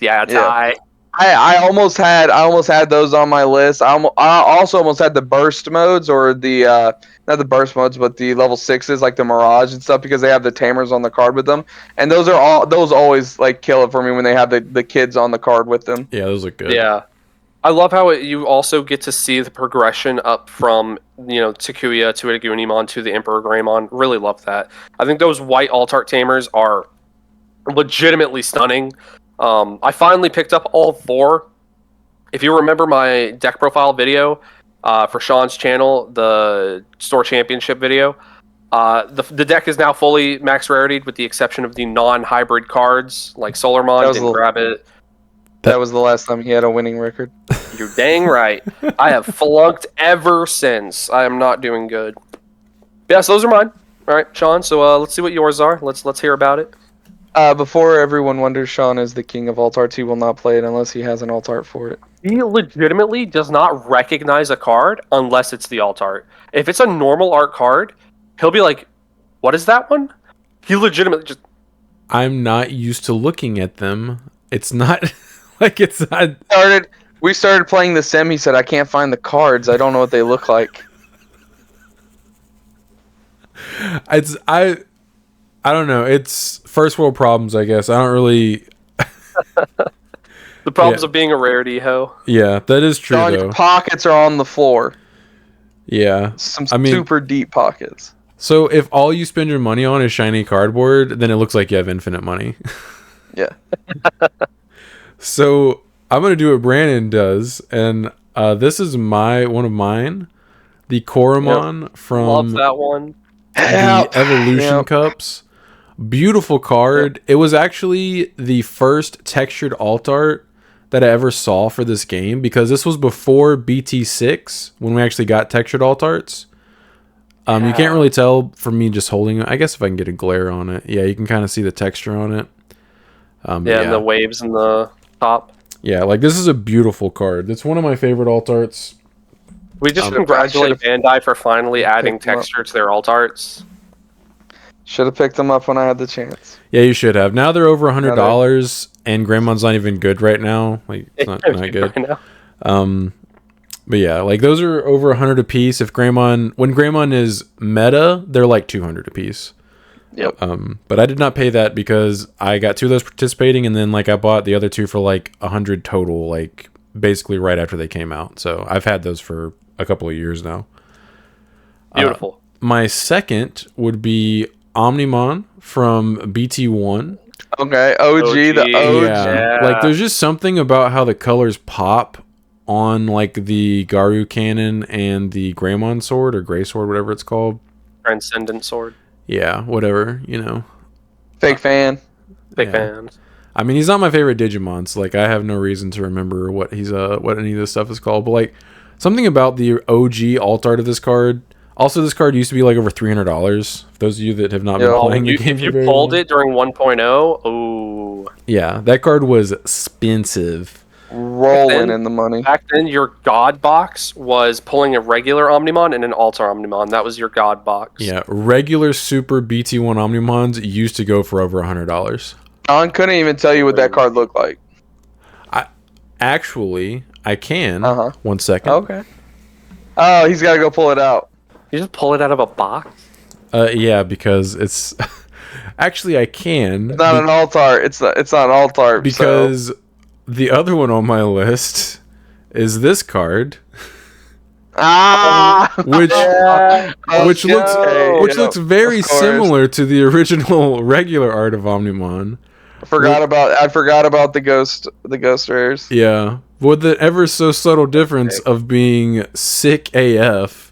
Yeah, Ty. Yeah. I almost had those on my list. I also almost had the burst modes, or the not the burst modes, but the level 6s like the Mirage and stuff, because they have the Tamers on the card with them, and those always like kill it for me when they have the kids on the card with them. Yeah, those look good. Yeah, I love how you also get to see the progression up from Takuya to Igunimon to the Emperor Greymon. Really love that. I think those white alt art Tamers are legitimately stunning. I finally picked up all 4. If you remember my deck profile video for Sean's channel, the Store Championship video, the deck is now fully max rarityed with the exception of the non-hybrid cards, like Solarmon, didn't grab it. That was the last time he had a winning record. You're dang right. I have flunked ever since. I am not doing good. Yeah, so those are mine. All right, Sean, so let's see what yours are. Let's hear about it. Before everyone wonders, Sean is the king of alt arts. He will not play it unless he has an alt art for it. He legitimately does not recognize a card unless it's the alt art. If it's a normal art card, he'll be like, "What is that one?" He legitimately just... I'm not used to looking at them. It's not like it's not... We started playing the sim. He said, "I can't find the cards. I don't know what they look like." I don't know. It's first world problems, I guess. I don't really... The problems of being a rarity, ho. Yeah, that is true John, though. your pockets are on the floor. Yeah. Some I mean, super deep pockets. so if all you spend your money on is shiny cardboard, then it looks like you have infinite money. Yeah. So I'm gonna do what Brandon does, and this is one of mine, the Koromon from Love that one. the Evolution Yep. Cups. Beautiful card. It was actually the first textured alt art that I ever saw for this game, because this was before BT6 when we actually got textured alt arts. You can't really tell from me just holding it. I guess if I can get a glare on it, yeah, you can kind of see the texture on it. And the waves in the top. Yeah, like this is a beautiful card. It's one of my favorite alt arts. We just congratulate Bandai for finally adding texture to their alt arts. Should have picked them up when I had the chance. Yeah, you should have. Now they're over $100, and Grandmon's not even good right now. Like, it's not good. Right now. But yeah, like those are over 100 a piece. When Greymon is meta, they're like 200 a piece. Yep. But I did not pay that because I got 2 of those participating, and then like I bought the other 2 for like 100 total, like basically right after they came out. So I've had those for a couple of years now. Beautiful. My second would be Omnimon from BT1. Okay, OG, the OG. Yeah. Like there's just something about how the colors pop on like the Garu cannon and the Greymon sword or Gray sword, whatever it's called. Transcendent sword. Yeah, whatever, you know. Fake fan. Big fans. I mean, he's not my favorite Digimon, so like I have no reason to remember what any of this stuff is called. But like something about the OG alt art of this card. Also, this card used to be like over $300. For those of you that have not been playing the game, if you pulled it during 1.0, oh. Yeah, that card was expensive. Rolling in the money. Back then, your God box was pulling a regular Omnimon and an Alter Omnimon. That was your God box. Yeah, regular Super BT1 Omnimons used to go for over $100. John couldn't even tell you what that card looked like. I can. 1 second. Okay. Oh, he's got to go pull it out. You just pull it out of a box? Yeah, because it's... Actually, I can. It's not an alt art. It's not an alt art. Because the other one on my list is this card. Which looks very similar to the original regular art of Omnimon. I forgot about the ghost rares. Yeah, with the ever so subtle difference of being sick AF.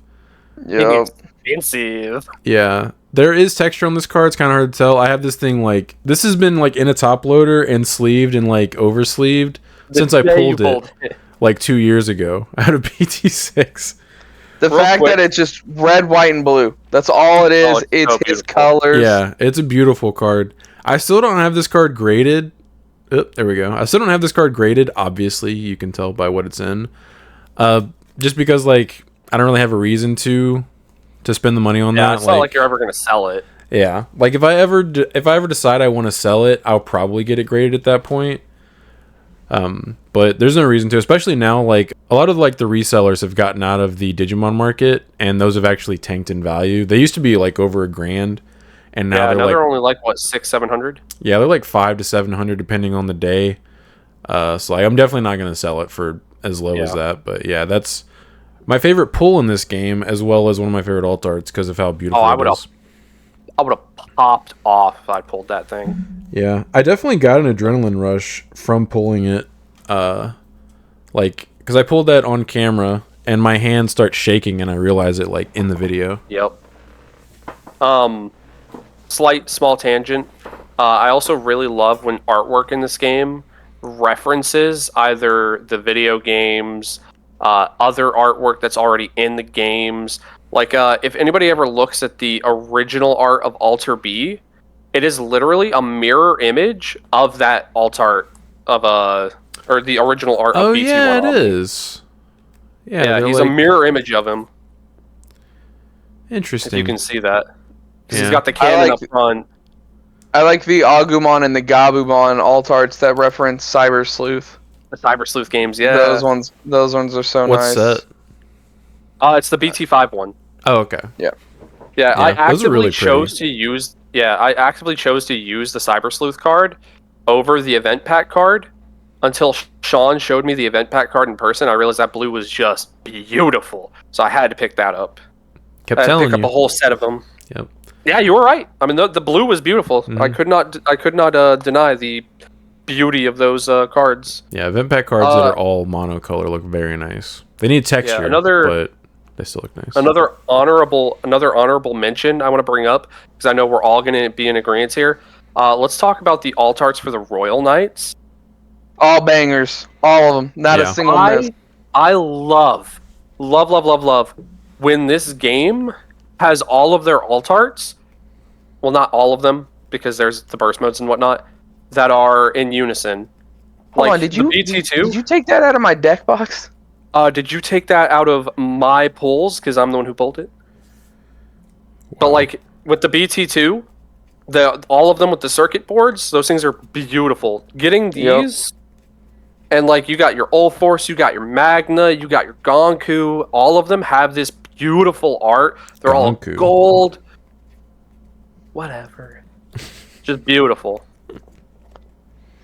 Yep. Expensive. Yeah, there is texture on this card. It's kind of hard to tell. I have this thing like this has been like in a top loader and sleeved and like oversleeved since I pulled it like 2 years ago out of BT6. The fact that it's just red, white, and blue. That's all it is. It's his colors. Yeah, it's a beautiful card. I still don't have this card graded. Oh, there we go. I still don't have this card graded. Obviously, you can tell by what it's in. Just because, like, I don't really have a reason to spend the money on that. It's not like you're ever going to sell it. Yeah, like if I ever decide I want to sell it, I'll probably get it graded at that point. But there's no reason to, especially now. Like a lot of like the resellers have gotten out of the Digimon market, and those have actually tanked in value. They used to be like over $1,000, and now they're only like what, 600-700. Yeah, they're like 500 to 700 depending on the day. So like, I'm definitely not going to sell it for as low as that. But yeah, that's my favorite pull in this game, as well as one of my favorite alt arts because of how beautiful it is. I would have popped off if I pulled that thing. Yeah, I definitely got an adrenaline rush from pulling it. Like, because I pulled that on camera and my hand starts shaking and I realize it like in the video. Yep. Slight small tangent. I also really love when artwork in this game references either the video games, other artwork that's already in the games. Like, if anybody ever looks at the original art of Alter B, it is literally a mirror image of that alt art of or the original art of BT1. Oh, yeah, it is. Yeah, he's like a mirror image of him. Interesting. If you can see that. Because he's got the cannon up front. I like the Agumon and the Gabumon alt arts that reference Cyber Sleuth. The Cyber Sleuth games, yeah. Those ones are so nice. What's that? It's the BT5 one. Oh, okay. Yeah. Yeah, I those are really actively chose to use the Cyber Sleuth card over the event pack card until Sean showed me the event pack card in person. I realized that blue was just beautiful, so I had to pick that up. Kept I had to telling pick up you. a whole set of them. Yep. Yeah, you were right. I mean, the blue was beautiful. Mhm. I could not deny the beauty of those cards. Yeah, event pack cards that are all monocolor look very nice. They need texture, but they still look nice. Another honorable mention I want to bring up, because I know we're all going to be in agreement here. Let's talk about the alt arts for the Royal Knights. All bangers, all of them, not a single miss. I love when this game has all of their alt arts. Well, not all of them, because there's the burst modes and whatnot that are in unison. Hold on, did you take that out of my deck box? Did you take that out of my pulls? Because I'm the one who pulled it. Wow. But like with the BT2, all of them with the circuit boards, those things are beautiful. Getting these, and like you got your Ulforce, you got your Magna, you got your Gonku. All of them have this beautiful art. They're all gold. Whatever, just beautiful.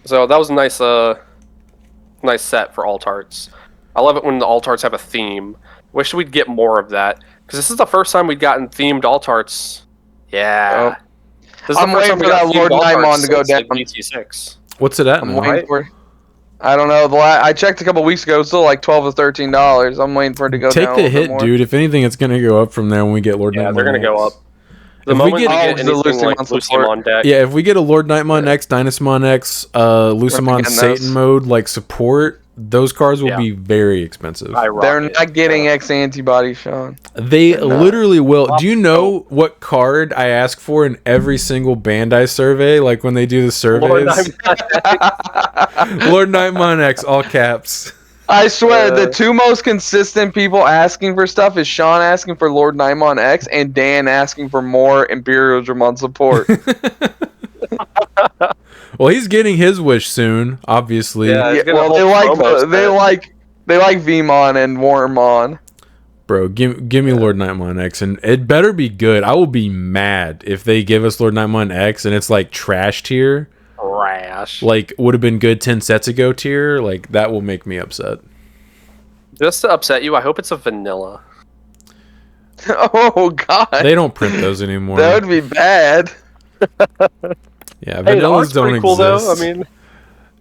So that was a nice set for alt arts. I love it when the alt arts have a theme. Wish we'd get more of that, because this is the first time we've gotten themed alt arts. Yeah. I'm waiting for that Lord Nightmon to go down. Like BT6. What's it at? I'm waiting for. I don't know. I checked a couple weeks ago. It's still like $12 to $13. I'm waiting for it to go down. Take the hit, dude. If anything, it's gonna go up from there when we get Lord Nightmon. Yeah, they're gonna go up. The if moment we get anything like Lucimon deck. Yeah, if we get a Lord Nightmon X, Dynasmon X, Lucimon Satan mode like support, those cards will be very expensive. They're not getting X antibody, Sean. They literally will. Do you know what card I ask for in every single Bandai survey? Like when they do the surveys? Lord Nightmon X, all caps. I swear, the two most consistent people asking for stuff is Sean asking for Lord Nightmon X and Dan asking for more Imperial Dramon support. Well, he's getting his wish soon, obviously. Yeah, well, they like Vmon and Wormmon. Bro, give me Lord Nightmon X, and it better be good. I will be mad if they give us Lord Nightmon X and it's like trash tier. Trash. Like would have been good 10 sets ago tier. Like that will make me upset. Just to upset you, I hope it's a vanilla. Oh God! They don't print those anymore. That would be bad. Yeah, vanillas don't exist. Cool, though. I mean,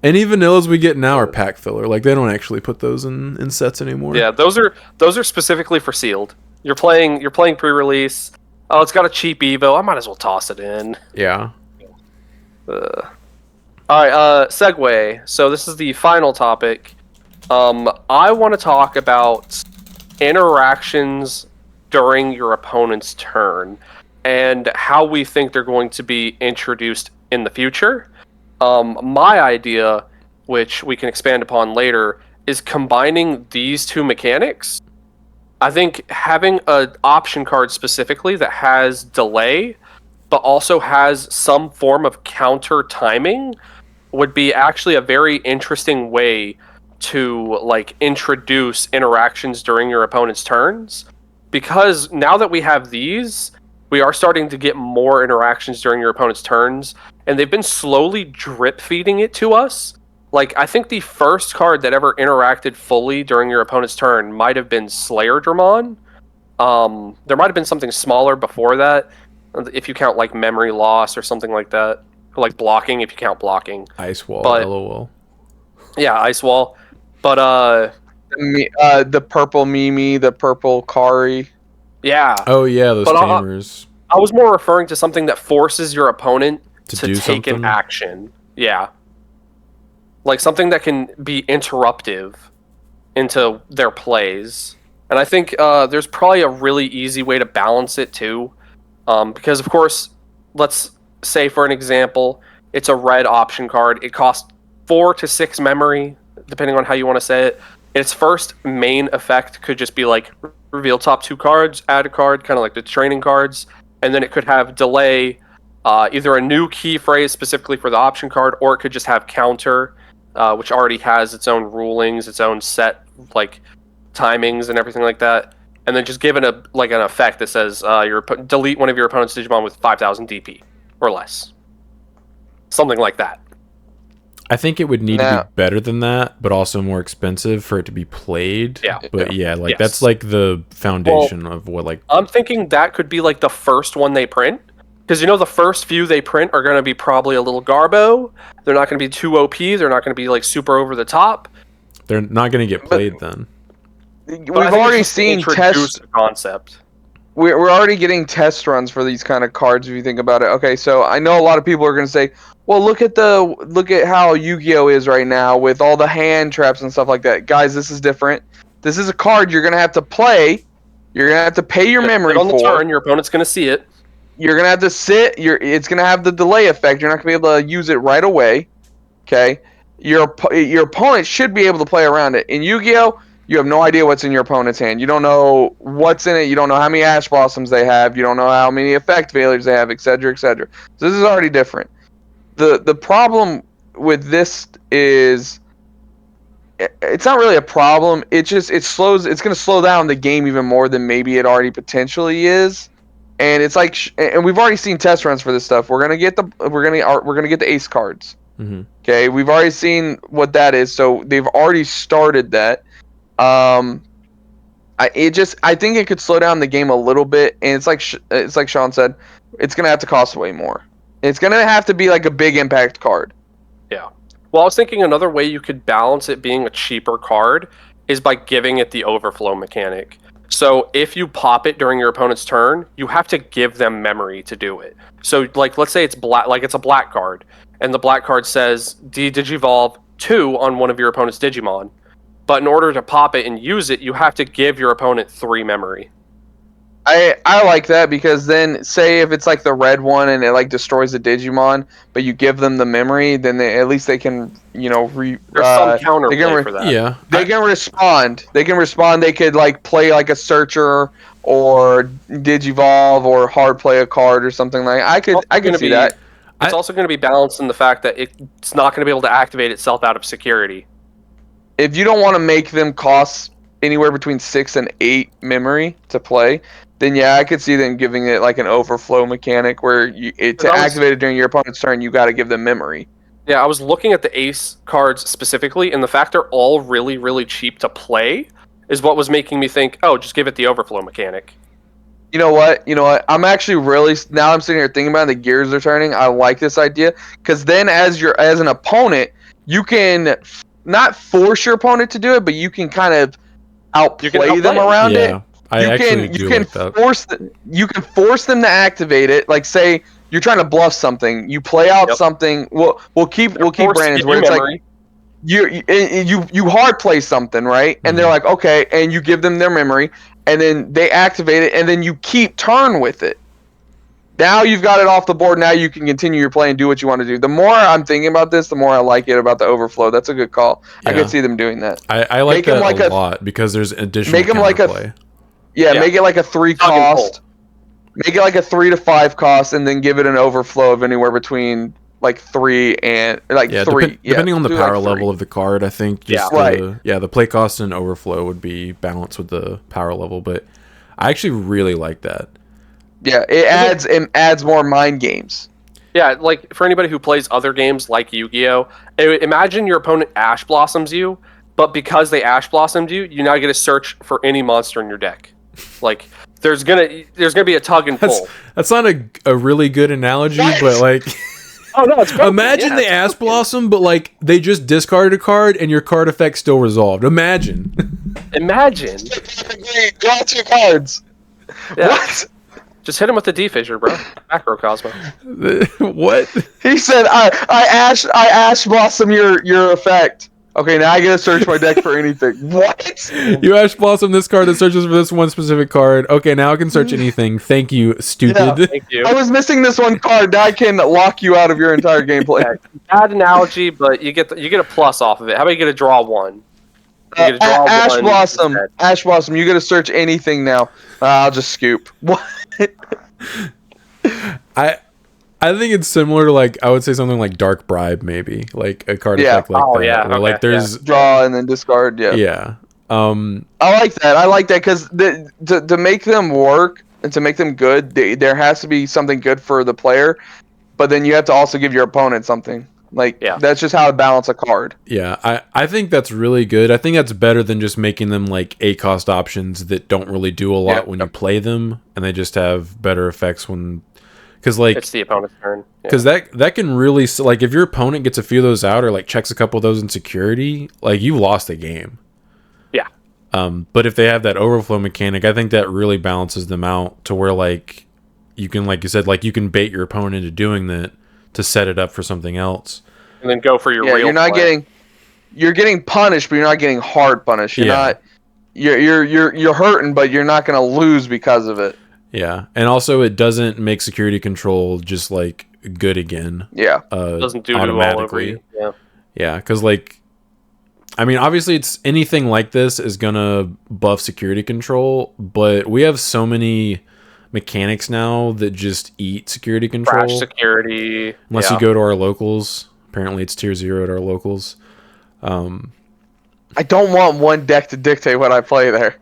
any vanillas we get now are pack filler. Like they don't actually put those in sets anymore. Yeah, those are specifically for sealed. You're playing pre-release. Oh, it's got a cheap Evo. I might as well toss it in. Yeah. All right, segue. So this is the final topic. I want to talk about interactions during your opponent's turn and how we think they're going to be introduced in the future. My idea, which we can expand upon later, is combining these two mechanics. I think having an option card specifically that has delay, but also has some form of counter timing, would be actually a very interesting way to like introduce interactions during your opponent's turns. Because now that we have these, we are starting to get more interactions during your opponent's turns, and they've been slowly drip feeding it to us. Like, I think the first card that ever interacted fully during your opponent's turn might have been Slayer Dramon. There might have been something smaller before that, if you count like memory loss or something like that. Or like blocking, if you count blocking. Ice Wall, LOL. Yeah, Ice Wall. But the purple Mimi, the purple Kari. Yeah. Oh yeah, those tamers. I was more referring to something that forces your opponent to take an action. Yeah. Like something that can be interruptive into their plays. And I think there's probably a really easy way to balance it too. Because of course, let's say for an example, it's a red option card. It costs 4 to 6 memory, depending on how you want to say it. Its first main effect could just be like reveal top 2 cards, add a card, kind of like the training cards. And then it could have delay, either a new key phrase specifically for the option card, or it could just have counter, which already has its own rulings, its own set like timings and everything like that. And then just give it an effect that says delete one of your opponent's Digimon with 5,000 DP or less, something like that. I think it would need to be better than that, but also more expensive for it to be played. Yeah. But that's like the foundation of what like. I'm thinking that could be like the first one they print. Because the first few they print are going to be probably a little garbo. They're not going to be too OP. They're not going to be like super over the top. They're not going to get played then. We've already seen test concept. We're already getting test runs for these kind of cards if you think about it. Okay, so I know a lot of people are going to say, well, look at how Yu-Gi-Oh is right now with all the hand traps and stuff like that. Guys, this is different. This is a card you're going to have to play. You're going to have to pay your memory on the for. Turn, your opponent's going to see it. You're going to have to sit. It's going to have the delay effect. You're not going to be able to use it right away. Okay? Your opponent should be able to play around it. In Yu-Gi-Oh, you have no idea what's in your opponent's hand. You don't know what's in it. You don't know how many Ash Blossoms they have. You don't know how many effect failures they have, etc., etc. So this is already different. The problem with this is it's not really a problem. It's going to slow down the game even more than maybe it already potentially is. And it's like, and we've already seen test runs for this stuff. We're gonna get the ace cards. Mm-hmm. Okay, we've already seen what that is. So they've already started that. I think it could slow down the game a little bit, and it's like Sean said, it's gonna have to cost way more. It's gonna have to be like a big impact card. Yeah. Well, I was thinking another way you could balance it being a cheaper card is by giving it the overflow mechanic. So if you pop it during your opponent's turn, you have to give them memory to do it. So like, let's say it's black, like it's a black card, and the black card says Digivolve 2 on one of your opponent's Digimon. But in order to pop it and use it, you have to give your opponent 3 memory. I like that because then, say if it's like the red one and it like destroys the Digimon, but you give them the memory, then at least they can, There's some counterplay for that. Yeah, they can respond. They can respond. They could like play like a searcher or Digivolve or hard play a card or something like that. I can see that. It's also going to be balanced in the fact that it's not going to be able to activate itself out of security. If you don't want to make them cost anywhere between 6 and 8 memory to play, then yeah, I could see them giving it like an overflow mechanic where to activate it during your opponent's turn, you got to give them memory. Yeah, I was looking at the ace cards specifically, and the fact they're all really, really cheap to play is what was making me think, oh, just give it the overflow mechanic. You know what? I'm actually really, now I'm sitting here thinking about it, the gears are turning. I like this idea because then as an opponent, you can not force your opponent to do it, but you can kind of outplay them around it. You can force them to activate it. Like say you're trying to bluff something, you play out something. We'll keep Brandon's where it's memory. Like you hard play something, right? And they're like, okay, and you give them their memory, and then they activate it, and then you keep turn with it. Now you've got it off the board. Now you can continue your play and do what you want to do. The more I'm thinking about this, the more I like it about the overflow. That's a good call. Yeah. I could see them doing that. I like that like a lot because there's additional counterplay. Make it like a 3 cost. Make it like a 3 to 5 cost, and then give it an overflow of anywhere between like 3 and like 3. Depending on the power level of the card, I think. The play cost and overflow would be balanced with the power level, but I actually really like that. Yeah, it adds more mind games. Yeah, like for anybody who plays other games like Yu-Gi-Oh, imagine your opponent Ash Blossoms you, but because they Ash Blossomed you, you now get to search for any monster in your deck. Like there's gonna be a tug and pull. That's not a really good analogy, but like oh no, it's broken. Imagine they Ash Blossom, but like they just discarded a card and your card effect still resolved. Imagine. Draw 2 cards. Yeah. What? Just hit him with the D-Fissure, bro. Macrocosmo. What? He said, I Ash Blossom your effect. Okay, now I get to search my deck for anything. What? You Ash Blossom this card that searches for this one specific card. Okay, now I can search anything. Thank you, stupid. Yeah, thank you. I was missing this one card. Now I can lock you out of your entire gameplay. Yeah, bad analogy, but you get a plus off of it. How about you get a draw 1? Ash Blossom, you get to search anything now. I'll just scoop. What? I think it's similar to like I would say something like Dark Bribe, maybe like a card effect like that. Yeah. Where, like there's draw and then discard. Yeah. Yeah. I like that because to make them work and to make them good, there has to be something good for the player, but then you have to also give your opponent something. Like, Yeah. that's just how to balance a card. Yeah, I think that's really good. I think that's better than just making them like A-cost options that don't really do a lot when you play them, and they just have better effects when... Because like... It's the opponent's turn. Because that can really... Like, if your opponent gets a few of those out or like checks a couple of those in security, like, you lost the game. Yeah. But if they have that overflow mechanic, I think that really balances them out to where, like, you can, like you said, like, you can bait your opponent into doing that to set it up for something else. And then go for your real you're not play. you're getting punished, but you're not getting hard punished. You're hurting, but you're not going to lose because of it. Yeah. And also it doesn't make security control just like good again. Yeah. It doesn't do it all over you. Yeah. Yeah, because like, I mean, obviously it's anything like this is gonna buff security control, but we have so many mechanics now that just eat security control. Crash security. Unless you go to our locals. Apparently it's tier 0 at our locals. I don't want one deck to dictate what I play there.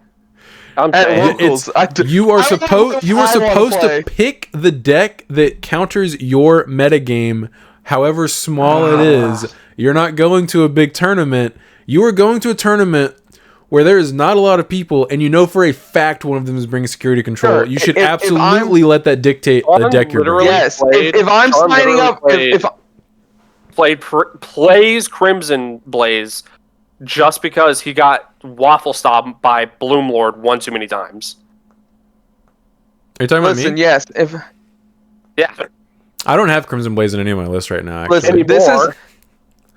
I'm At saying, locals, you are supposed to pick the deck that counters your metagame, however small it is. You're not going to a big tournament. You are going to a tournament where there is not a lot of people, and you know for a fact one of them is bringing security control. Sure. You should If absolutely let that dictate the deck you're bringing. Yes. If I'm signing up, plays Crimson Blaze just because he got waffle stomped by Bloomlord one too many times. Are you talking listen, about me? yes. Yeah. I don't have Crimson Blaze in any of my lists right now. Actually. Listen,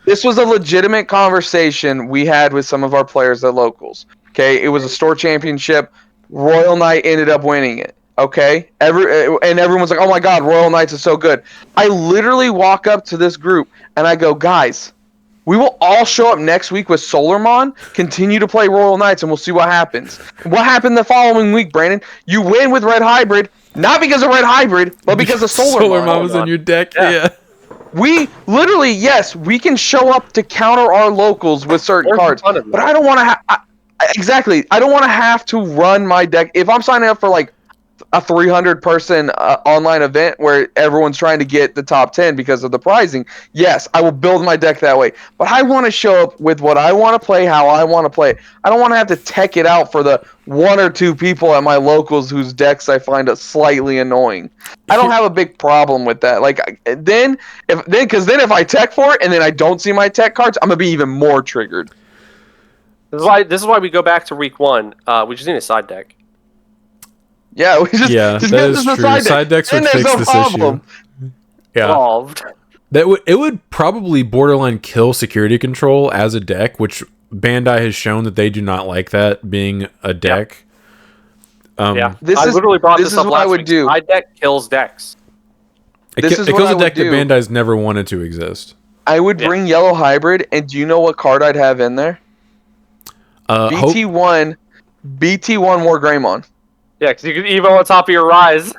this was a legitimate conversation we had with some of our players at locals. Okay, it was a store championship. Royal Knight ended up winning it. Okay, and everyone's like, "Oh my God, Royal Knights is so good." I literally walk up to this group and I go, "Guys, we will all show up next week with Solarmon, continue to play Royal Knights, and we'll see what happens." What happened the following week, Brandon? You win with Red Hybrid, not because of Red Hybrid, but because of Solarmon. Solarmon was in your deck. Yeah. We literally, yes, we can show up to counter our locals with certain cards, but I don't want to. Exactly, I don't want to have to run my deck if I'm signing up for like a 300-person online event where everyone's trying to get the top 10 because of the pricing. Yes, I will build my deck that way, but I want to show up with what I want to play, how I want to play it. I don't want to have to tech it out for the one or two people at my locals whose decks I find slightly annoying. I don't have a big problem with that. Like because if I tech for it and then I don't see my tech cards, I'm gonna be even more triggered. This is why we go back to week 1. We just need a side deck. Yeah, we just that is true. Side decks would fix this issue. Yeah, Solved. It would probably borderline kill security control as a deck, which Bandai has shown that they do not like that being a deck. I literally brought this up last week. Side deck kills decks. It kills a deck that Bandai's never wanted to exist. I would bring Yellow Hybrid, and do you know what card I'd have in there? BT1 War Greymon. Yeah, because you can evo on top of your Rise.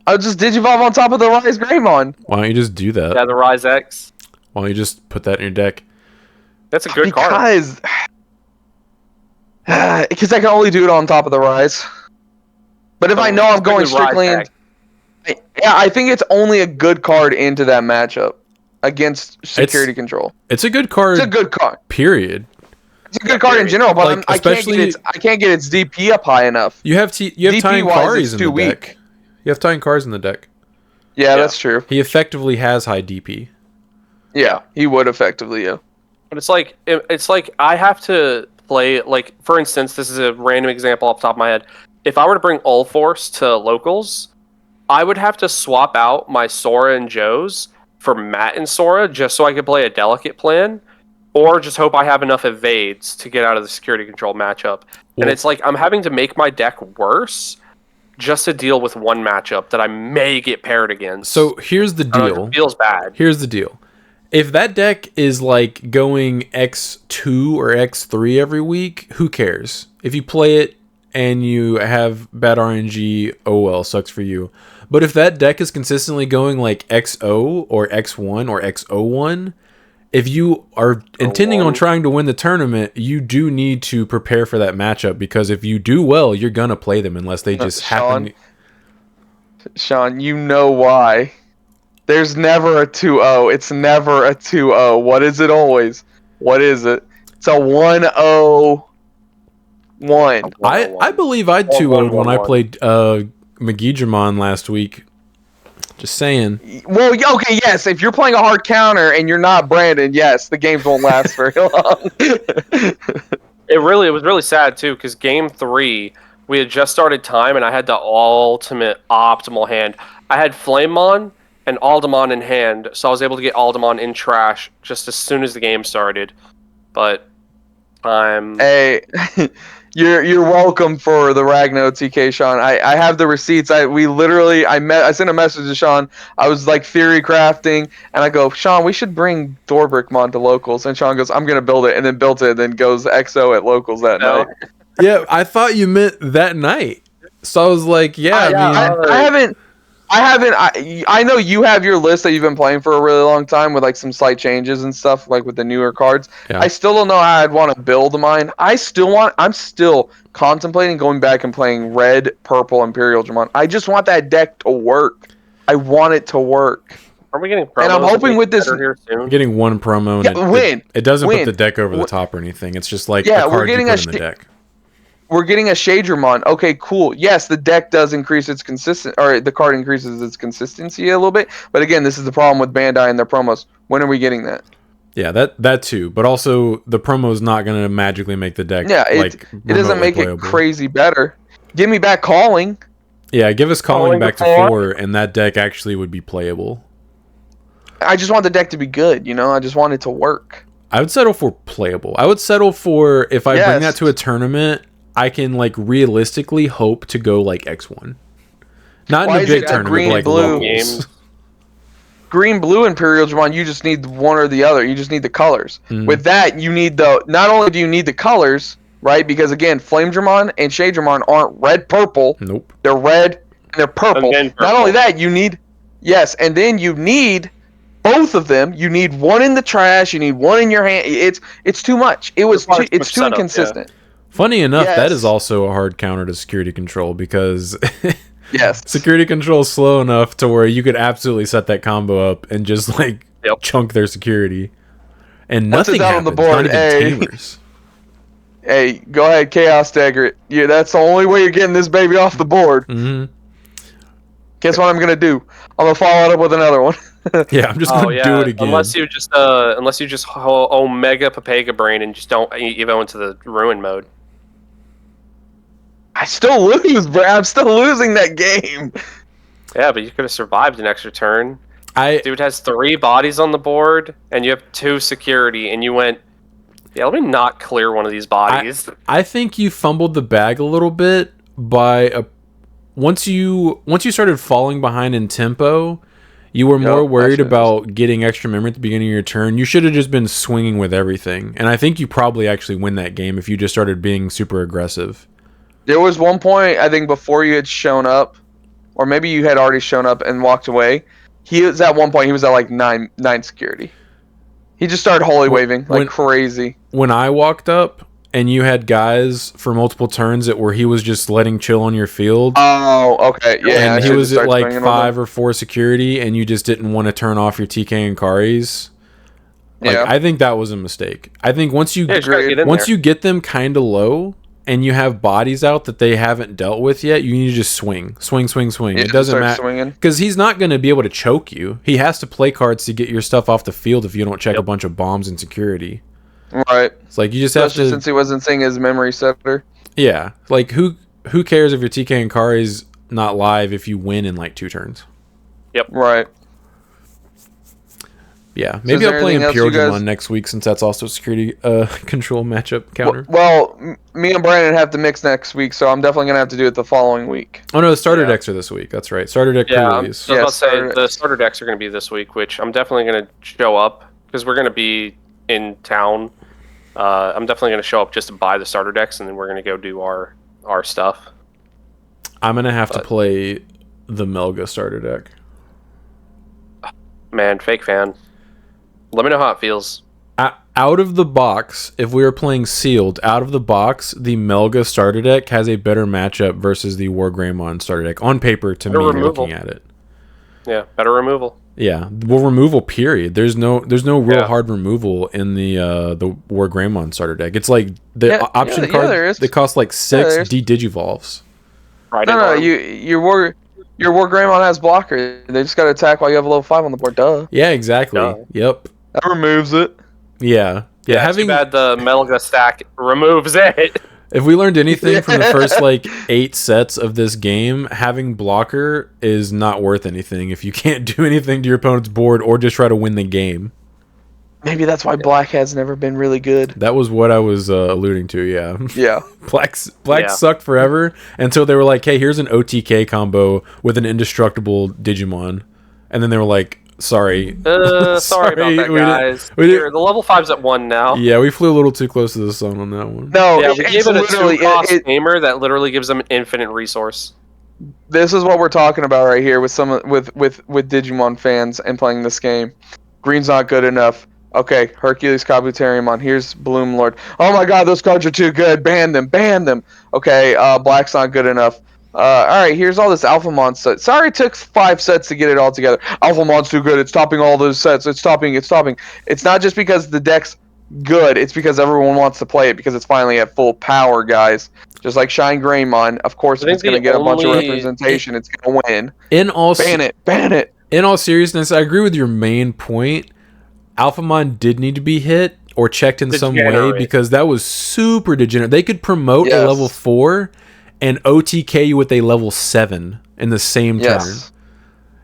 I'll just Digivolve on top of the Rise Greymon. Why don't you just do that? Yeah, the Rise X. Why don't you just put that in your deck? That's a good card. Because I can only do it on top of the Rise. But if I know I'm going strictly in... Yeah, I think it's only a good card into that matchup against security control. It's a good card. It's a good card. Period. It's a good card in general, but like, I can't get its DP up high enough. You have Tying Karis in the deck. You have Tying Karis in the deck. Yeah, that's true. He effectively has high DP. Yeah, he would effectively, yeah. But it's like I have to play, like, for instance, this is a random example off the top of my head. If I were to bring Ulforce to locals, I would have to swap out my Sora and Joes for Matt and Sora just so I could play a delicate plan. Or just hope I have enough evades to get out of the security control matchup. And it's like I'm having to make my deck worse just to deal with one matchup that I may get paired against. So here's the deal. It feels bad. Here's the deal. If that deck is like going X2 or X3 every week, who cares? If you play it and you have bad RNG, oh well, sucks for you. But if that deck is consistently going like XO or X1 or XO1, if you are intending on trying to win the tournament, you do need to prepare for that matchup, because if you do well, you're going to play them unless they just happen. Sean, you know why There's never a 2-0. It's never a 2-0. What is it always? What is it? It's a 1-0-1. I believe I 2-0'd when I played Digimon last week. Just saying. Well, okay, yes. If you're playing a hard counter and you're not Brandon, yes, the games won't last very long. It was really sad too, because game 3 we had just started time and I had the optimal hand. I had Flamemon and Aldemon in hand, so I was able to get Aldemon in trash just as soon as the game started. But Hey, you're welcome for the Ragno TK, Sean. I have the receipts. I sent a message to Sean. I was like theory crafting, and I go, Sean, we should bring Dorbrickmon to locals. And Sean goes, I'm gonna build it, and then built it, and then goes XO at locals that night. Yeah, I thought you meant that night. So I was like, I know you have your list that you've been playing for a really long time with like some slight changes and stuff, like with the newer cards. Yeah. I still don't know how I'd want to build mine. I'm still contemplating going back and playing red, purple Imperial Digimon. I just want that deck to work. I want it to work. Are we getting promos? And I'm hoping with this here soon? I'm getting one promo and it doesn't put the deck over the top or anything. It's just like a card you put in the deck. We're getting a Shadramon. Okay, cool. Yes, the deck does increase its the card increases its consistency a little bit. But again, this is the problem with Bandai and their promos. When are we getting that? Yeah, that too. But also, the promo is not going to magically make the deck. Yeah, it doesn't make it crazy better. Give me back Calling. Yeah, give us Calling back to 4, and that deck actually would be playable. I just want the deck to be good. I just want it to work. I would settle for playable. I would settle for if I bring that to a tournament, I can like realistically hope to go like X1. Not in a big tournament, but like local games. Green, blue Imperial Digimon, you just need one or the other. You just need the colors. With that, you need not only do you need the colors, right? Because again, Flame Digimon and Shade Digimon aren't red purple. Nope. They're red and they're purple. Not only that, and then you need both of them. You need one in the trash, you need one in your hand. It's too much. It's too inconsistent. Yeah. Funny enough, that is also a hard counter to security control because security control is slow enough to where you could absolutely set that combo up and just like chunk their security, and nothing happens. On the board. Not even tamers. Hey, go ahead, Chaos Dagger it. Yeah, that's the only way you're getting this baby off the board. Mm-hmm. Guess what I'm gonna do? I'm gonna follow it up with another one. Yeah, I'm just gonna do it again. Unless you just Omega Papega Brain and just don't evo into the ruin mode. I still lose, bro. I'm still losing that game. Yeah, but you could have survived an extra turn. Dude has 3 bodies on the board, and you have 2 security, and you went, let me not clear one of these bodies. I think you fumbled the bag a little bit by once you started falling behind in tempo, you were more worried about getting extra memory at the beginning of your turn. You should have just been swinging with everything, and I think you probably actually win that game if you just started being super aggressive. There was one point, I think, before you had shown up, or maybe you had already shown up and walked away. He was at like 9 security. He just started holy waving like crazy. When I walked up and you had guys for multiple turns where he was just letting chill on your field. Oh, okay. Yeah. And he was at like 5 or 4 security and you just didn't want to turn off your TK and Karis. I think that was a mistake. I think once you get them kind of low, and you have bodies out that they haven't dealt with yet, you need to just swing. Yeah, it doesn't matter. Because he's not going to be able to choke you. He has to play cards to get your stuff off the field if you don't check a bunch of bombs in security. Right. It's like you just have to... since he wasn't seeing his memory setter. Yeah. Like, who cares if your TK and Kari's not live if you win in like 2 turns? Yep. Right. Yeah, maybe I'll play Imperial Digimon next week since that's also a security control matchup counter. Well, me and Brandon have to mix next week, so I'm definitely going to have to do it the following week. Oh, no, the starter decks are this week. That's right. Starter deck pre-release. I was about to say, the starter decks are going to be this week, which I'm definitely going to show up because we're going to be in town. I'm definitely going to show up just to buy the starter decks, and then we're going to go do our stuff. I'm going to have to play the Melga starter deck. Man, fake fan. Let me know how it feels. Out of the box, if we were playing sealed, out of the box, the Melga starter deck has a better matchup versus the War Greymon starter deck on paper to me looking at it. Yeah, better removal. Yeah, well, removal period. There's no real Yeah. hard removal in the War Greymon starter deck. It's like the option yeah, card there is. that costs like 6 there's. Digivolves. Riding No, arm. your War Greymon has blocker. They just got to attack while you have a level 5 on the board. Duh. Yeah, exactly. Duh. Yep. That removes it. Yeah. Yeah, too bad the Melga stack removes it. If we learned anything from the first like 8 sets of this game, having blocker is not worth anything if you can't do anything to your opponent's board or just try to win the game. Maybe that's why black has never been really good. That was what I was alluding to, yeah. Yeah. Black Yeah. sucked forever until they were like, hey, here's an OTK combo with an indestructible Digimon. And then they were like, sorry. Sorry about that, guys. we Here, the level 5's at 1 now. Yeah, we flew a little too close to the sun on that one. No, Yeah, we it's gave it a literally 2-cost tamer that literally gives them an infinite resource. this is what we're talking about right here with with Digimon fans and playing this game. Green's not good enough. Okay, Hercules Kabuterimon. Here's Bloom Lord. Oh my god, those cards are too good. Ban them, ban them. Okay, black's not good enough. Alright, here's all this Alphamon set. Sorry it took 5 sets to get it all together. Alphamon's too good. It's topping all those sets. It's topping. It's not just because the deck's good. It's because everyone wants to play it because it's finally at full power, guys. Just like Shine Greymon. Of course, if it's going to get a bunch of representation, it's going to win. Ban it. In all seriousness, I agree with your main point. Alphamon did need to be hit or checked in some way because that was super degenerate. They could promote a level 4 and OTK you with a level 7 in the same turn.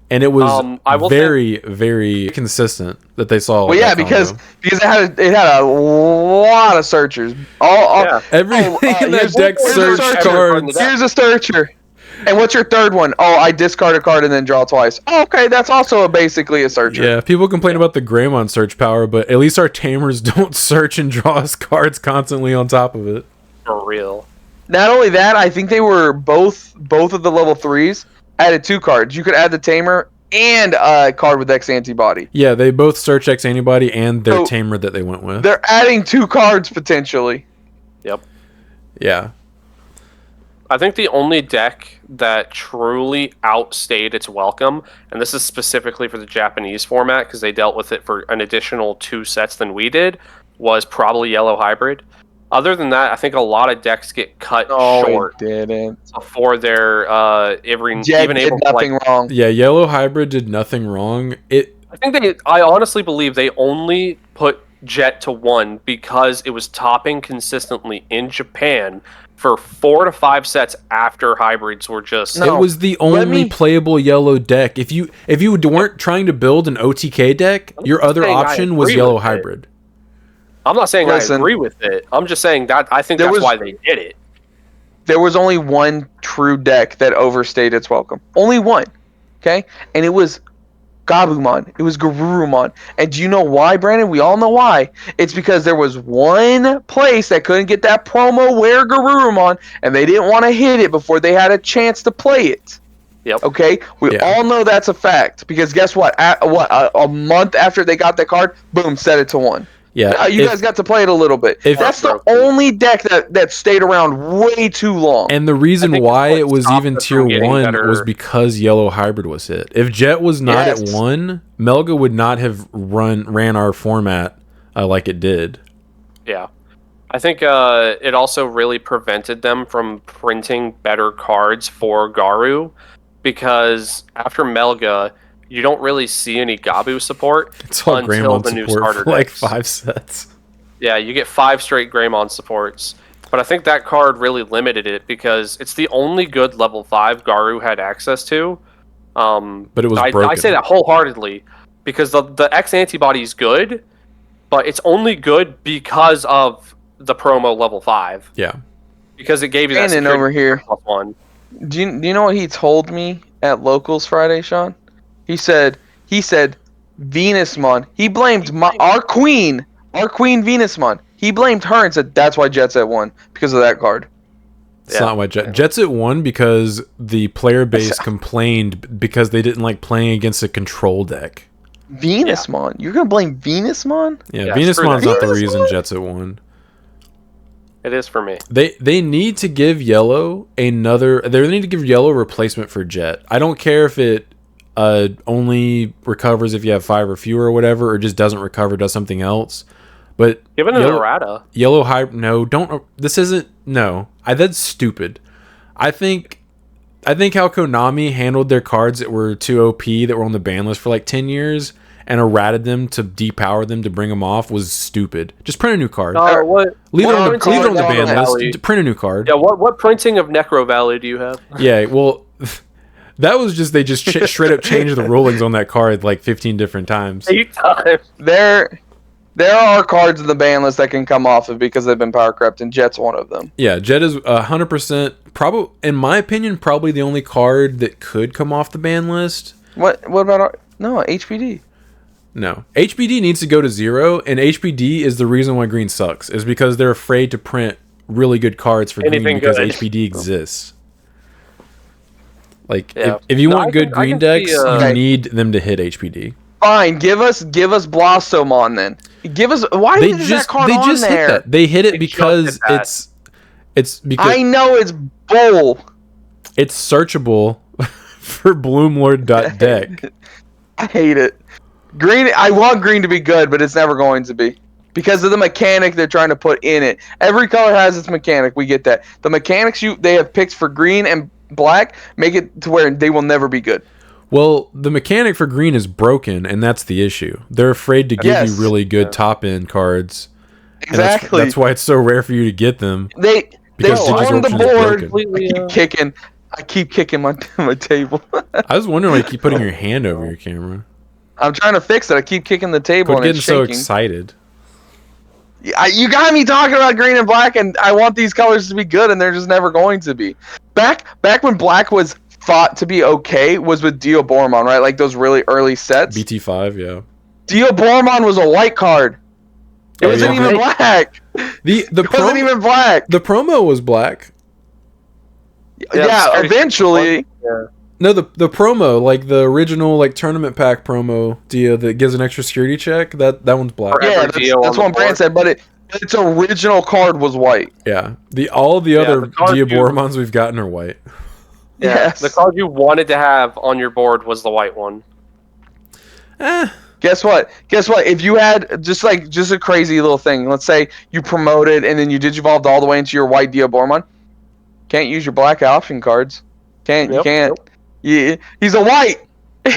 And it was very, very consistent that they saw. Well, yeah, because it had a lot of searchers. Everything in that deck search cards. Here's a searcher. And what's your third one? Oh, I discard a card and then draw twice. Oh, okay, that's also basically a searcher. Yeah, people complain about the Greymon search power, but at least our tamers don't search and draw us cards constantly on top of it. For real. Not only that, I think they were both of the level 3s added 2 cards. You could add the tamer and a card with X antibody. Yeah, they both search X antibody and their tamer that they went with. They're adding 2 cards potentially. Yep. Yeah. I think the only deck that truly outstayed its welcome, and this is specifically for the Japanese format because they dealt with it for an additional 2 sets than we did, was probably Yellow Hybrid. Other than that, I think a lot of decks get cut short before they're even able to nothing wrong. Yeah, Yellow Hybrid did nothing wrong. I honestly believe they only put Jet to 1 because it was topping consistently in Japan for 4 to 5 sets after hybrids were just... It was the only playable yellow deck. If you weren't trying to build an OTK deck, your other option was Yellow Hybrid. I'm not saying I agree with it. I'm just saying that I think that's why they did it. There was only one true deck that overstayed its welcome. Only one. Okay? And it was Gabumon. It was Garurumon. And do you know why, Brandon? We all know why. It's because there was one place that couldn't get that promo Wear Garurumon, and they didn't want to hit it before they had a chance to play it. Yep. Okay? We all know that's a fact. Because guess what? A month after they got the card, boom, set it to 1. Yeah, you guys got to play it a little bit. That's the only deck that stayed around way too long. And the reason why it was even tier 1 was because Yellow Hybrid was hit. If Jet was not at 1, Melga would not have ran our format like it did. Yeah. I think it also really prevented them from printing better cards for Garu because after Melga, you don't really see any Gabu support until the new starter for like 5 sets. Yeah, you get 5 straight Greymon supports. But I think that card really limited it because it's the only good level 5 Garu had access to. But it was broken. I say that wholeheartedly because the X antibody is good, but it's only good because of the promo level 5. Yeah. Because it gave you that security over here. +1. Do you know what he told me at Locals Friday, Sean? He said Venusmon. He blamed our queen Venusmon. He blamed her and said that's why Jet's at 1 because of that card. It's not why Jet's at 1 because the player base complained because they didn't like playing against a control deck. Venusmon? You're gonna blame Venusmon? Yeah, Venusmon's not the reason Jet's at 1. It is for me. They need to give Yellow They need to give Yellow a replacement for Jet. I don't care if it only recovers if you have 5 or fewer or whatever, or just doesn't recover, does something else. But Give it an errata. Yellow hybrid. No, don't. This isn't. No, that's stupid. I think how Konami handled their cards that were too OP, that were on the ban list for like 10 years, and errated them to depower them to bring them off was stupid. Just print a new card. Leave it on the ban list. Print a new card. Yeah. What printing of Necro Valley do you have? Yeah. Well, that was just they just straight up changed the rulings on that card like 15 different times. 8 times. There are cards in the ban list that can come off of because they've been power crept, and Jet's one of them. Yeah, Jet is 100%. Probably, in my opinion, probably the only card that could come off the ban list. What about HPD? No, HPD needs to go to 0, and HPD is the reason why green sucks. Is because they're afraid to print really good cards for green because HPD exists. Like, if you want good green decks, you need them to hit HPD. Fine, give us Blossomon then. Give us why is that card on there? They just hit that. They hit it because it's because I know it's bull. It's searchable for Bloomlord.deck. I hate it. Green. I want green to be good, but it's never going to be because of the mechanic they're trying to put in it. Every color has its mechanic. We get that. The mechanics they have picked for green and black make it to where they will never be good. Well, the mechanic for green is broken, and that's the issue. They're afraid to give you really good top-end cards. Exactly. That's why it's so rare for you to get them. They on the board. I keep kicking my table. I was wondering why you keep putting your hand over your camera. I'm trying to fix it. I keep kicking the table and it's shaking. Getting so excited. You got me talking about green and black, and I want these colors to be good, and they're just never going to be. Back when black was thought to be okay was with Diabormon, right? Like those really early sets. BT5, yeah. Diabormon was a white card. It wasn't even black. It wasn't even black. The promo was black. Yeah, eventually. Yeah. No, the promo, like the original like tournament pack promo Dia that gives an extra security check, that one's black. Yeah, that's what Brand said, but its original card was white. Yeah. All the other Diabormons we've gotten are white. Yeah, yes. The card you wanted to have on your board was the white one. Guess what? If you had just a crazy little thing, let's say you promoted and then you digivolved all the way into your white Diabormon, can't use your black option cards. You can't. Yeah, he's a white.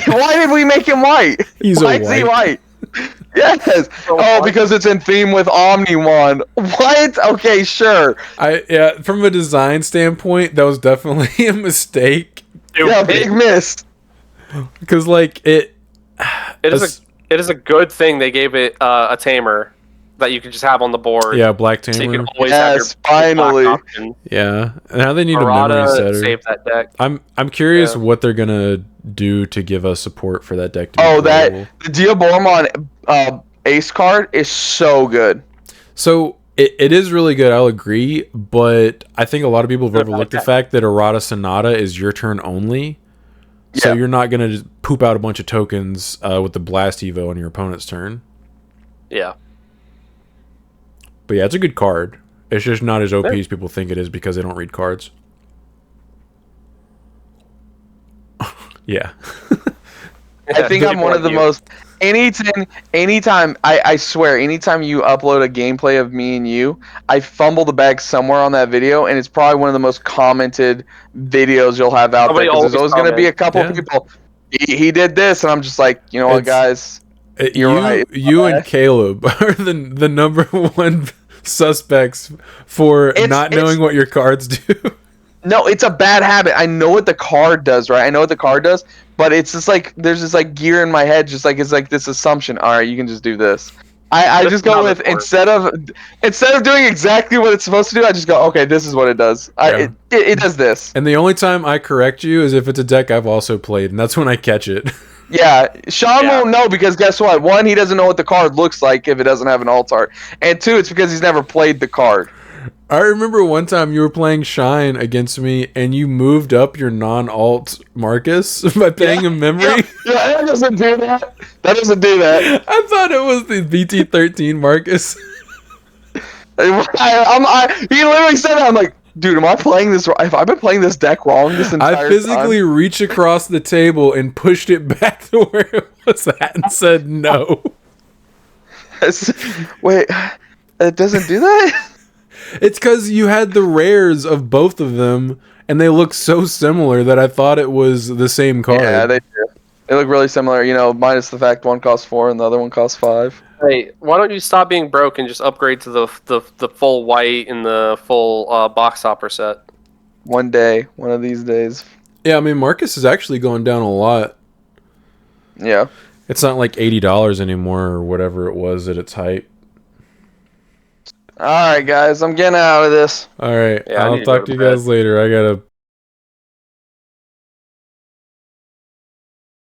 Why did we make him white? Why is he white? Yes. Because it's in theme with Omni1. What? Okay, sure. From a design standpoint, that was definitely a mistake. Yeah, big miss. Because it is a good thing they gave it a tamer that you could just have on the board. Yeah, black tamer. So you can always have your finally. black option. Yeah. Now they need a memory setter. Save that deck. I'm curious what they're gonna do to give us support for that deck to be the Diabormon ace card is so good. So it is really good, I'll agree, but I think a lot of people have overlooked the fact that Errata Sonata is your turn only. So you're not gonna just poop out a bunch of tokens with the Blast Evo on your opponent's turn. Yeah. But yeah, it's a good card. It's just not as OP as people think it is because they don't read cards. Yeah. I think I'm one of the most... Anytime, I swear, anytime you upload a gameplay of me and you, I fumble the bag somewhere on that video, and it's probably one of the most commented videos you'll have out there. Because there's always going to be a couple people, he did this, and I'm just like, you know what, guys? You're right. You and Caleb are the number one suspects for not knowing what your cards do. No, it's a bad habit. I know what the card does, right? I know what the card does, but it's just like there's this like gear in my head, just like it's like this assumption. All right, you can just do this. I just go with instead of doing exactly what it's supposed to do, I just go, okay, this is what it does. It does this. And the only time I correct you is if it's a deck I've also played, and that's when I catch it. Yeah, Sean won't know because guess what? One, he doesn't know what the card looks like if it doesn't have an alt art, and two, it's because he's never played the card. I remember one time you were playing Shine against me, and you moved up your non-alt Marcus by paying him memory. Yeah, that doesn't do that. That doesn't do that. I thought it was the BT13 Marcus. He literally said that. I'm like, Dude, am I playing this? Have I been playing this deck wrong this entire time? I physically reached across the table and pushed it back to where it was at and said no. Wait, it doesn't do that? It's because you had the rares of both of them, and they look so similar that I thought it was the same card. Yeah, they do. They look really similar, minus the fact one costs 4 and the other one costs 5. Hey, why don't you stop being broke and just upgrade to the full white and the full box topper set? One day, one of these days. Yeah, I mean, Marcus is actually going down a lot. Yeah. It's not like $80 anymore or whatever it was at its height. All right, guys, I'm getting out of this. All right, Yeah, I need I'll to talk go to to you guys later. I gotta